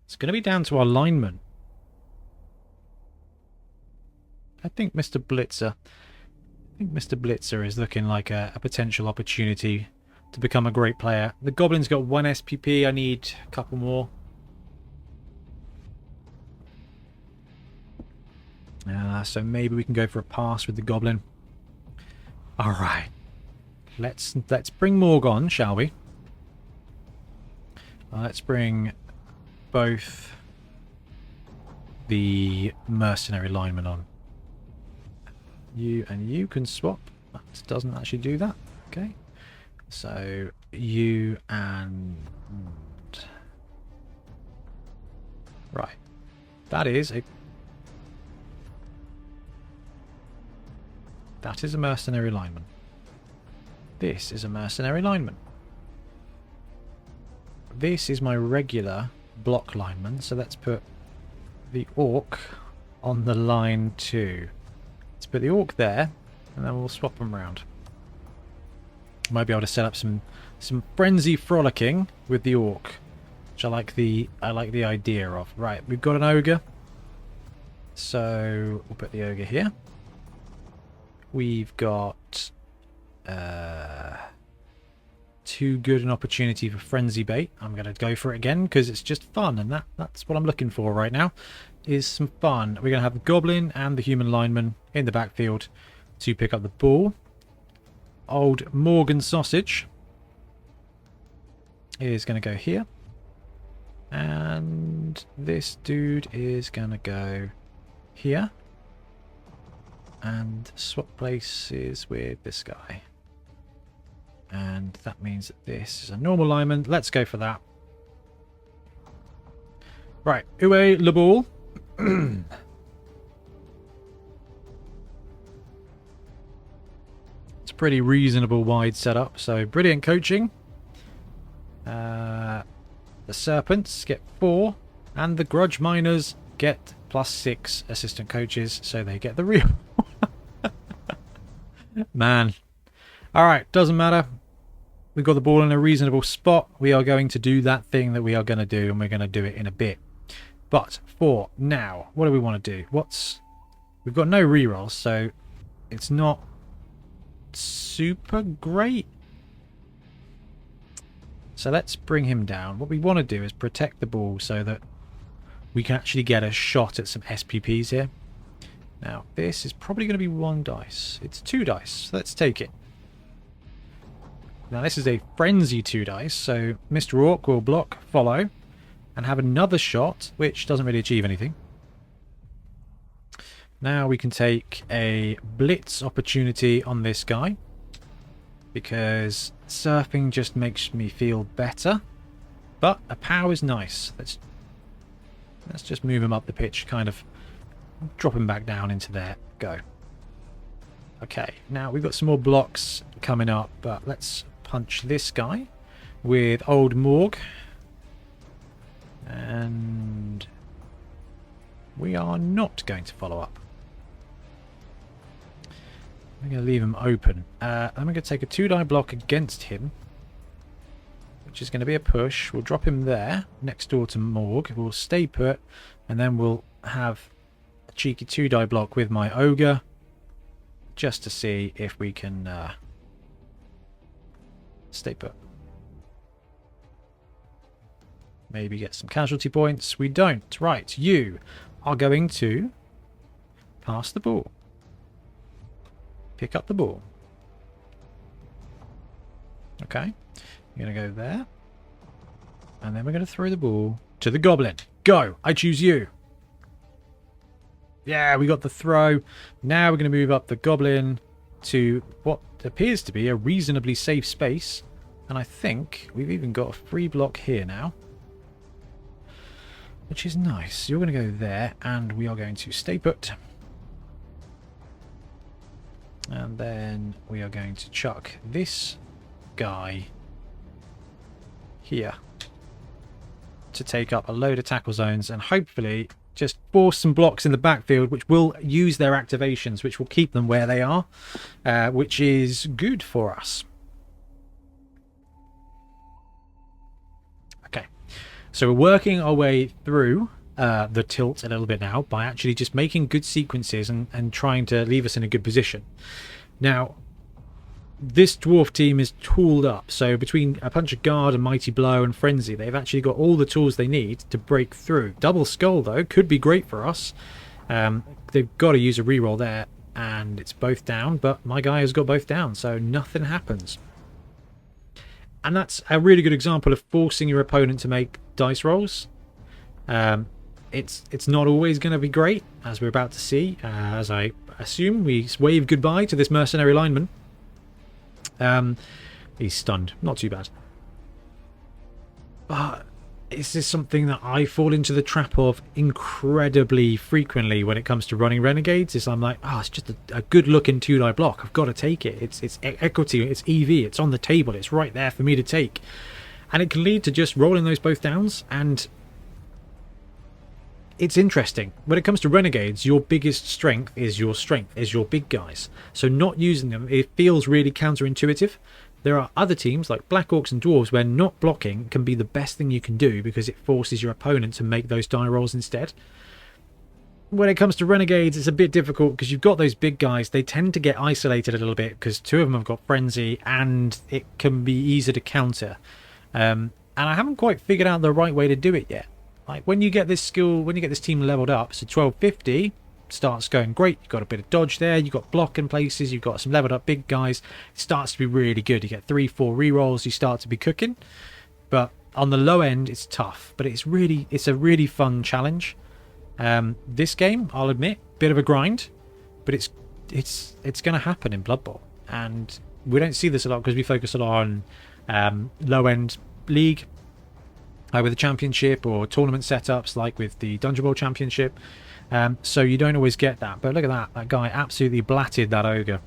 It's going to be down to our lineman. I think Mr. Blitzer is looking like a potential opportunity to become a great player. The Goblin's got 1 SPP. I need a couple more. So maybe we can go for a pass with the Goblin. Alright. Let's bring Morg on, shall we? Let's bring both the mercenary linemen on. You and you can swap. That doesn't actually do that. Okay. So you and... Right. That is a mercenary lineman. This is a mercenary lineman. This is my regular block lineman, so let's put the orc on the line too. Let's put the orc there, and then we'll swap them around. Might be able to set up some frenzy frolicking with the orc, which I like the idea of. Right, we've got an ogre, so we'll put the ogre here. We've got too good an opportunity for frenzy bait. I'm going to go for it again because it's just fun, and that's what I'm looking for right now, is some fun. We're going to have the Goblin and the human lineman in the backfield to pick up the ball. Old Morgan Sausage is going to go here, and this dude is going to go here. And swap places with this guy. And that means that this is a normal lineman. Let's go for that. Right, Uwe le ball. It's a pretty reasonable wide setup, so brilliant coaching. The Serpents get 4, and the Grudge Miners get +6 assistant coaches, so they get the real. Man. Alright, doesn't matter. We've got the ball in a reasonable spot. We are going to do that thing that we are going to do, and we're going to do it in a bit. But for now, what do we want to do? We've got no rerolls, so it's not super great. So let's bring him down. What we want to do is protect the ball so that we can actually get a shot at some SPPs here. Now, this is probably going to be 1 dice. It's 2 dice. Let's take it. Now, this is a frenzy 2 dice, so Mr. Orc will block, follow, and have another shot, which doesn't really achieve anything. Now we can take a blitz opportunity on this guy, because surfing just makes me feel better. But a pow is nice. Let's just move him up the pitch, kind of drop him back down into there. Go. Okay, now we've got some more blocks coming up, but let's punch this guy with old Morg. And we are not going to follow up. I'm going to leave him open. I'm going to take a 2-die block against him, which is going to be a push. We'll drop him there, next door to Morg. We'll stay put, and then we'll have a cheeky 2-die block with my ogre just to see if we can stay put. Maybe get some casualty points. We don't. Right, you are going to pass the ball. Pick up the ball. Okay. You're going to go there. And then we're going to throw the ball to the goblin. Go! I choose you. Yeah, we got the throw. Now we're going to move up the goblin to what appears to be a reasonably safe space. And I think we've even got a free block here now, which is nice. You're going to go there, and we are going to stay put. And then we are going to chuck this guy here to take up a load of tackle zones and hopefully just force some blocks in the backfield, which will use their activations, which will keep them where they are, which is good for us. Okay, so we're working our way through the tilt a little bit now by actually just making good sequences and trying to leave us in a good position. Now, this dwarf team is tooled up, so between a punch of guard and mighty blow and frenzy, they've actually got all the tools they need to break through. Double skull though could be great for us. They've got to use a reroll there, and it's both down, but my guy has got both down, so nothing happens. And that's a really good example of forcing your opponent to make dice rolls. It's not always going to be great, as we're about to see, as I assume we wave goodbye to this mercenary lineman. He's stunned. Not too bad. But this is something that I fall into the trap of incredibly frequently when it comes to running Renegades. Is I'm like, oh, it's just a good looking 2-die block. I've got to take it. It's equity. It's EV. It's on the table. It's right there for me to take. And it can lead to just rolling those both downs. And it's interesting. When it comes to Renegades, your biggest strength is your big guys. So not using them, it feels really counterintuitive. There are other teams like Black Orcs and Dwarves where not blocking can be the best thing you can do because it forces your opponent to make those die rolls instead. When it comes to Renegades, it's a bit difficult because you've got those big guys. They tend to get isolated a little bit because two of them have got frenzy and it can be easy to counter. And I haven't quite figured out the right way to do it yet. Like when you get this skill, when you get this team leveled up, so 1250 starts going great. You've got a bit of dodge there. You've got block in places. You've got some leveled up big guys. It starts to be really good. You get 3-4 rerolls. You start to be cooking. But on the low end, it's tough. But it's a really fun challenge. This game, I'll admit, bit of a grind, but it's going to happen in Blood Bowl, and we don't see this a lot because we focus a lot on low end league. With the championship or tournament setups like with the Dungeon Bowl Championship. So you don't always get that. But look at that. That guy absolutely blatted that ogre.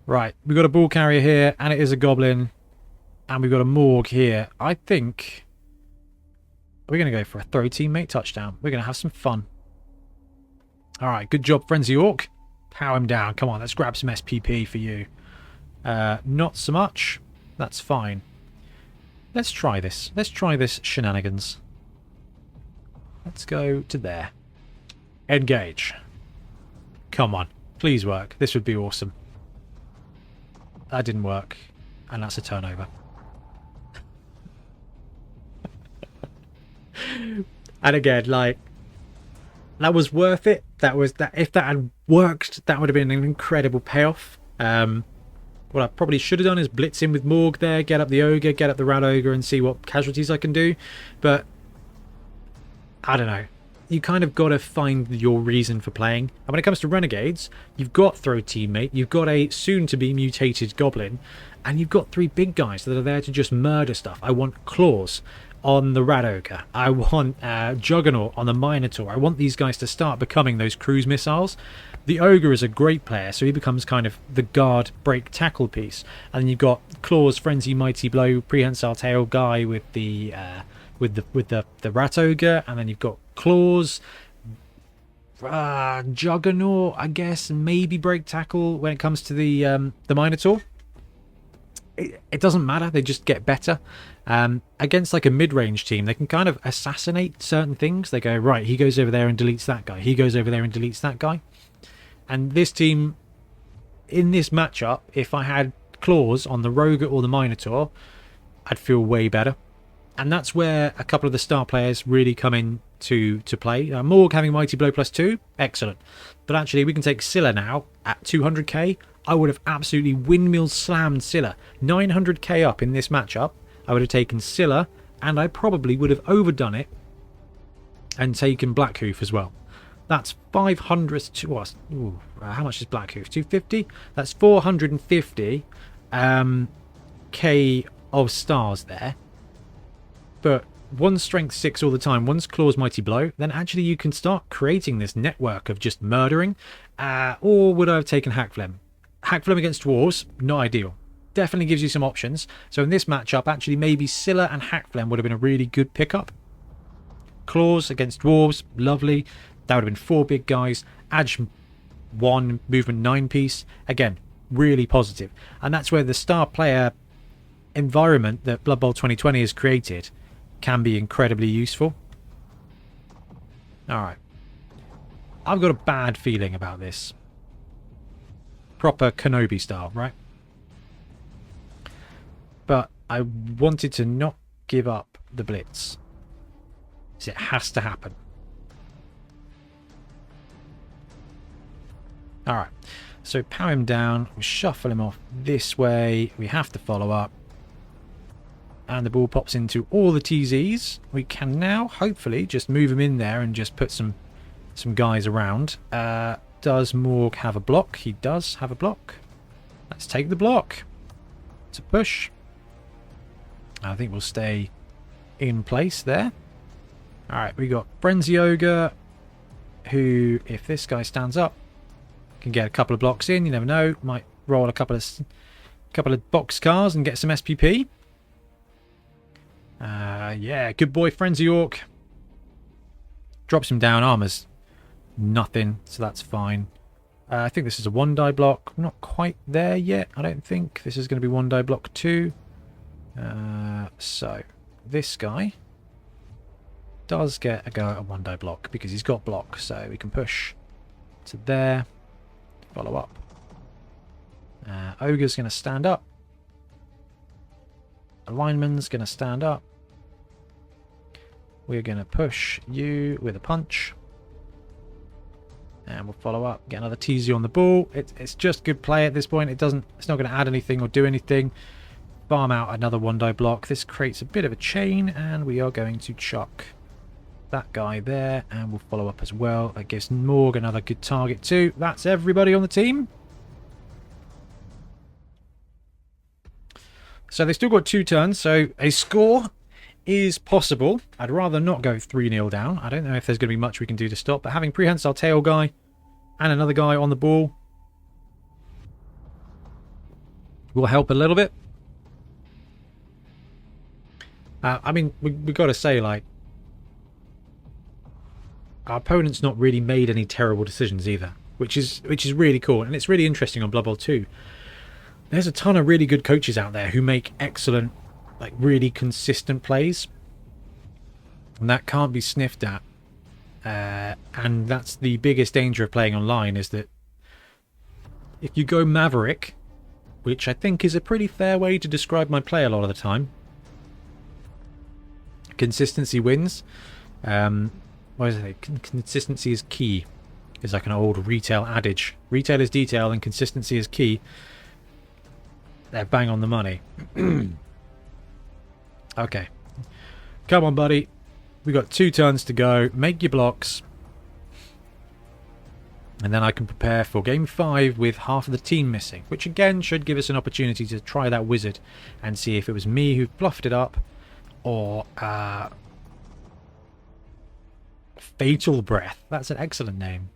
Right. We've got a ball carrier here. And it is a goblin. And we've got a morgue here. I think we're going to go for a throw teammate touchdown. We're going to have some fun. Alright. Good job, Frenzy Orc. Power him down. Come on. Let's grab some SPP for you. Not so much. That's fine. Let's try this. Let's try this shenanigans. Let's go to there. Engage. Come on. Please work. This would be awesome. That didn't work. And that's a turnover. And again, like, that was worth it. If that had worked, that would have been an incredible payoff. What I probably should have done is blitz in with Morg there, get up the Ogre, get up the Rat Ogre and see what casualties I can do. But I don't know. You kind of got to find your reason for playing. And when it comes to Renegades, you've got Throw Teammate, you've got a soon-to-be mutated Goblin, and you've got three big guys that are there to just murder stuff. I want Claws on the Rat Ogre. I want Juggernaut on the Minotaur. I want these guys to start becoming those cruise missiles. The Ogre is a great player, so he becomes kind of the guard break tackle piece. And then you've got Claws, Frenzy, Mighty Blow, Prehensile Tail guy with the Rat Ogre, and then you've got Claws, Juggernaut, I guess, maybe break tackle when it comes to the Minotaur. It doesn't matter, they just get better. Against like a mid-range team, they can kind of assassinate certain things. They go, right, he goes over there and deletes that guy. He goes over there and deletes that guy. And this team, in this matchup, if I had claws on the Rogue or the Minotaur, I'd feel way better. And that's where a couple of the star players really come in to play. Morg having Mighty Blow +2, excellent. But actually, we can take Scylla now at 200k. I would have absolutely windmill slammed Scylla. 900k up in this matchup. I would have taken Scylla, and I probably would have overdone it and taken Blackhoof as well. That's 500 to what? How much is Blackhoof? 250? That's 450 k of stars there. But one's strength 6 all the time, one's claws Mighty Blow, then actually you can start creating this network of just murdering. Or would I have taken Hackflem? Hackflem against dwarves, not ideal. Definitely gives you some options. So in this matchup, actually maybe Scylla and Hackflem would have been a really good pickup. Claws against dwarves, lovely. That would have been 4 big guys. Edge 1, movement 9 piece. Again, really positive. And that's where the star player environment that Blood Bowl 2020 has created can be incredibly useful. Alright. I've got a bad feeling about this. Proper Kenobi style, right? But I wanted to not give up the blitz. So it has to happen. Alright. So power him down. We shuffle him off this way. We have to follow up. And the ball pops into all the TZs. We can now hopefully just move him in there and just put some guys around. Does Morg have a block? He does have a block. Let's take the block. It's a push. I think we'll stay in place there. Alright, we got Frenzy Ogre, who, if this guy stands up, can get a couple of blocks in. You never know. Might roll a couple of box cars and get some SPP. Yeah, good boy, Frenzy Orc. Drops him down. Armor's nothing, so that's fine. I think this is a 1-die block. I'm not quite there yet, I don't think. This is going to be 1-die block 2. So, this guy does get a go at a 1-die block because he's got block, so we can push to there. Follow up. Ogre's going to stand up. A lineman's going to stand up. We're going to push you with a punch. And we'll follow up. Get another TZ on the ball. It's just good play at this point. It's not going to add anything or do anything. Farm out another 1-die block. This creates a bit of a chain, and we are going to chuck that guy there, and we'll follow up as well. That gives Morg another good target too. That's everybody on the team. So they still got 2 turns, so a score is possible. I'd rather not go 3-0 down. I don't know if there's going to be much we can do to stop, but having prehensile tail guy and another guy on the ball will help a little bit. I mean, we've got to say, like, our opponent's not really made any terrible decisions either, which is really cool, and it's really interesting on Blood Bowl 2. There's a ton of really good coaches out there who make excellent, like, really consistent plays, and that can't be sniffed at. And that's the biggest danger of playing online, is that if you go Maverick, which I think is a pretty fair way to describe my play a lot of the time, consistency wins. What is it? Consistency is key. It's like an old retail adage. Retail is detail and consistency is key. They're bang on the money. Okay. Come on, buddy. We've got 2 turns to go. Make your blocks. And then I can prepare for game 5 with half of the team missing, which again should give us an opportunity to try that wizard and see if it was me who bluffed it up, or Fatal Breath. That's an excellent name.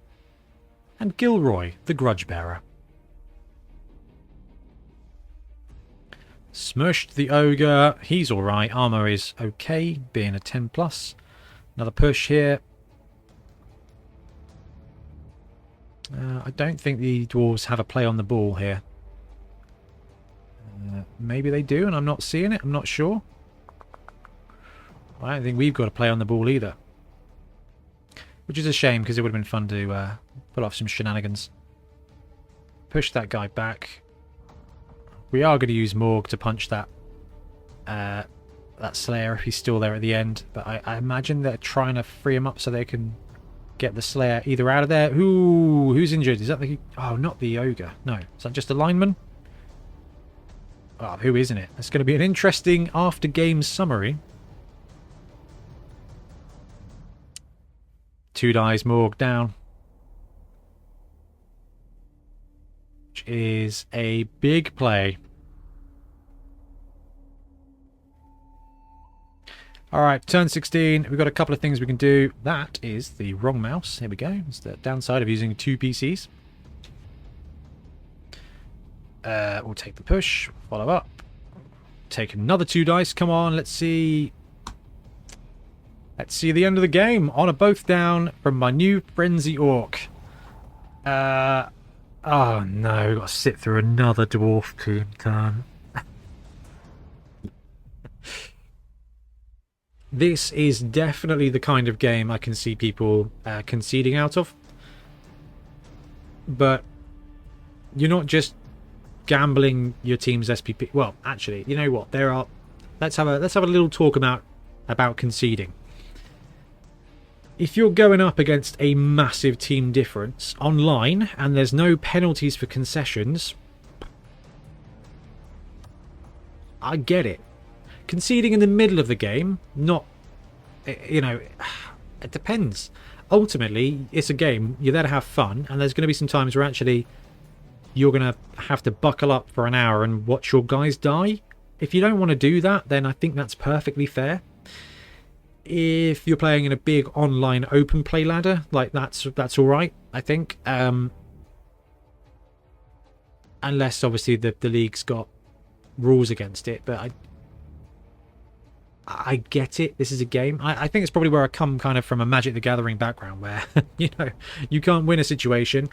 And Gilroy, the Grudge Bearer. Smushed the Ogre. He's alright. Armor is okay, being a 10+. Another push here. I don't think the dwarves have a play on the ball here. Maybe they do and I'm not seeing it. I'm not sure. I don't think we've got a play on the ball either. Which is a shame, because it would have been fun to pull off some shenanigans. push that guy back. We are going to use Morg to punch that that Slayer if he's still there at the end. But I imagine they're trying to free him up so they can get the Slayer either out of there. Ooh, who's injured? Is that the... Oh, not the Ogre. No. Is that just a lineman? Oh, who isn't it? It's going to be an interesting after-game summary. 2 dies, Morg down. Which is a big play. Alright, turn 16. We've got a couple of things we can do. That is the wrong mouse. Here we go. It's the downside of using 2 PCs. We'll take the push. Follow up. Take another 2 dice. Come on, let's see. Let's see the end of the game. Honor both down from my new Frenzy Orc. Oh no, we've got to sit through another Dwarf team turn. This is definitely the kind of game I can see people conceding out of. But you're not just gambling your team's SPP. Well, actually, you know what? There are. Let's have a little talk about conceding. If you're going up against a massive team difference online and there's no penalties for concessions, I get it. Conceding in the middle of the game, not, you know, it depends. Ultimately, it's a game. You're there to have fun, and there's going to be some times where actually you're going to have to buckle up for an hour and watch your guys die. If you don't want to do that, then I think that's perfectly fair. If you're playing in a big online open play ladder, like that's all right, I think. Unless obviously the league's got rules against it, but I get it. This is a game. I think it's probably where I come kind of from a Magic the Gathering background where, you know, you can't win a situation,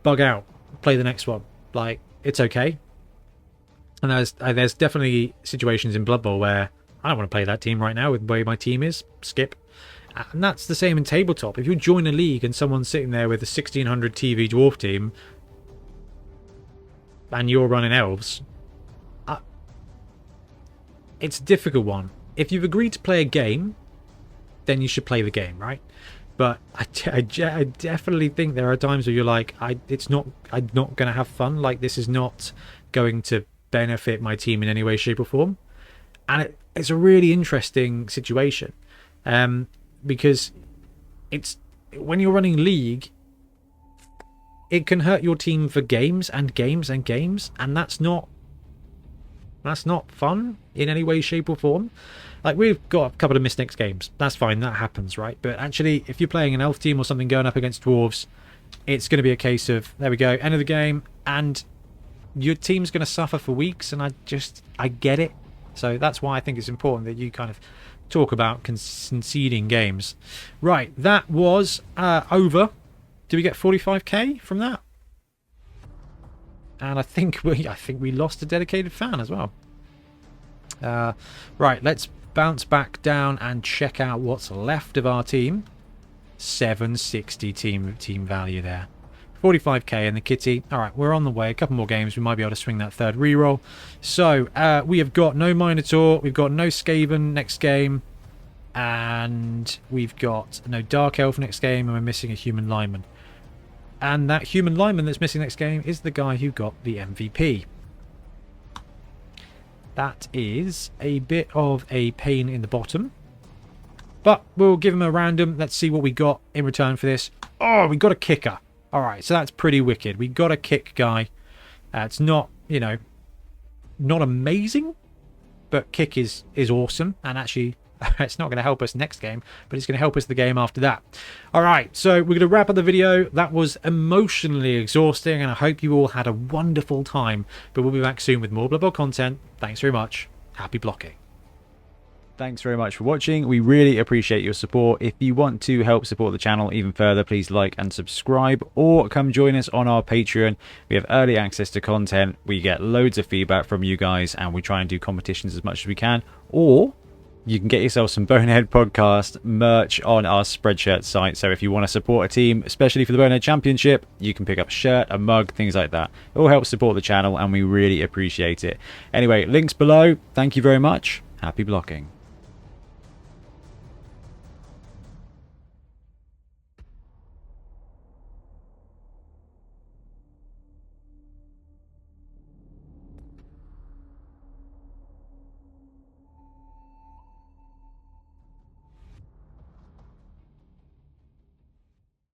bug out, play the next one. Like, it's okay. And there's definitely situations in Blood Bowl where I don't want to play that team right now with the way my team is. Skip. And that's the same in tabletop. If you join a league and someone's sitting there with a 1600 TV Dwarf team and you're running elves, it's a difficult one. If you've agreed to play a game, then you should play the game, right? But I definitely think there are times where you're like, I'm not going to have fun. Like, this is not going to benefit my team in any way, shape, or form. And it's a really interesting situation, because it's when you're running league, it can hurt your team for games and games and games, and that's not fun in any way, shape, or form. Like, we've got a couple of missed next games. That's fine, that happens, right? But actually, if you're playing an elf team or something going up against dwarves, it's going to be a case of, there we go, end of the game, and your team's going to suffer for weeks, and I get it. So that's why I think it's important that you kind of talk about conceding games. Right, that was over. Did we get 45k from that? And I think we lost a dedicated fan as well. Right, let's bounce back down and check out what's left of our team. 760 team value there. 45k in the kitty. Alright, we're on the way. A couple more games. We might be able to swing that third reroll. So, we have got no Minotaur. We've got no Skaven next game. And we've got no Dark Elf next game. And we're missing a human lineman. And that human lineman that's missing next game is the guy who got the MVP. That is a bit of a pain in the bottom. But we'll give him a random. Let's see what we got in return for this. Oh, we got a kicker. Alright, so that's pretty wicked. We got a kick guy. It's not, you know, not amazing, but kick is awesome. And actually, it's not going to help us next game, but it's going to help us the game after that. Alright, so we're going to wrap up the video. That was emotionally exhausting, and I hope you all had a wonderful time. But we'll be back soon with more Blood Bowl content. Thanks very much. Happy blocking. Thanks very much for watching. We really appreciate your support. If you want to help support the channel even further, please like and subscribe, or come join us on our Patreon. We have early access to content. We get loads of feedback from you guys, and we try and do competitions as much as we can. Or you can get yourself some Bonehead podcast merch on our Spreadshirt site. So if you want to support a team, especially for the Bonehead Championship, you can pick up a shirt, a mug, things like that. It all helps support the channel and we really appreciate it. Anyway, links below. Thank you very much. Happy blocking.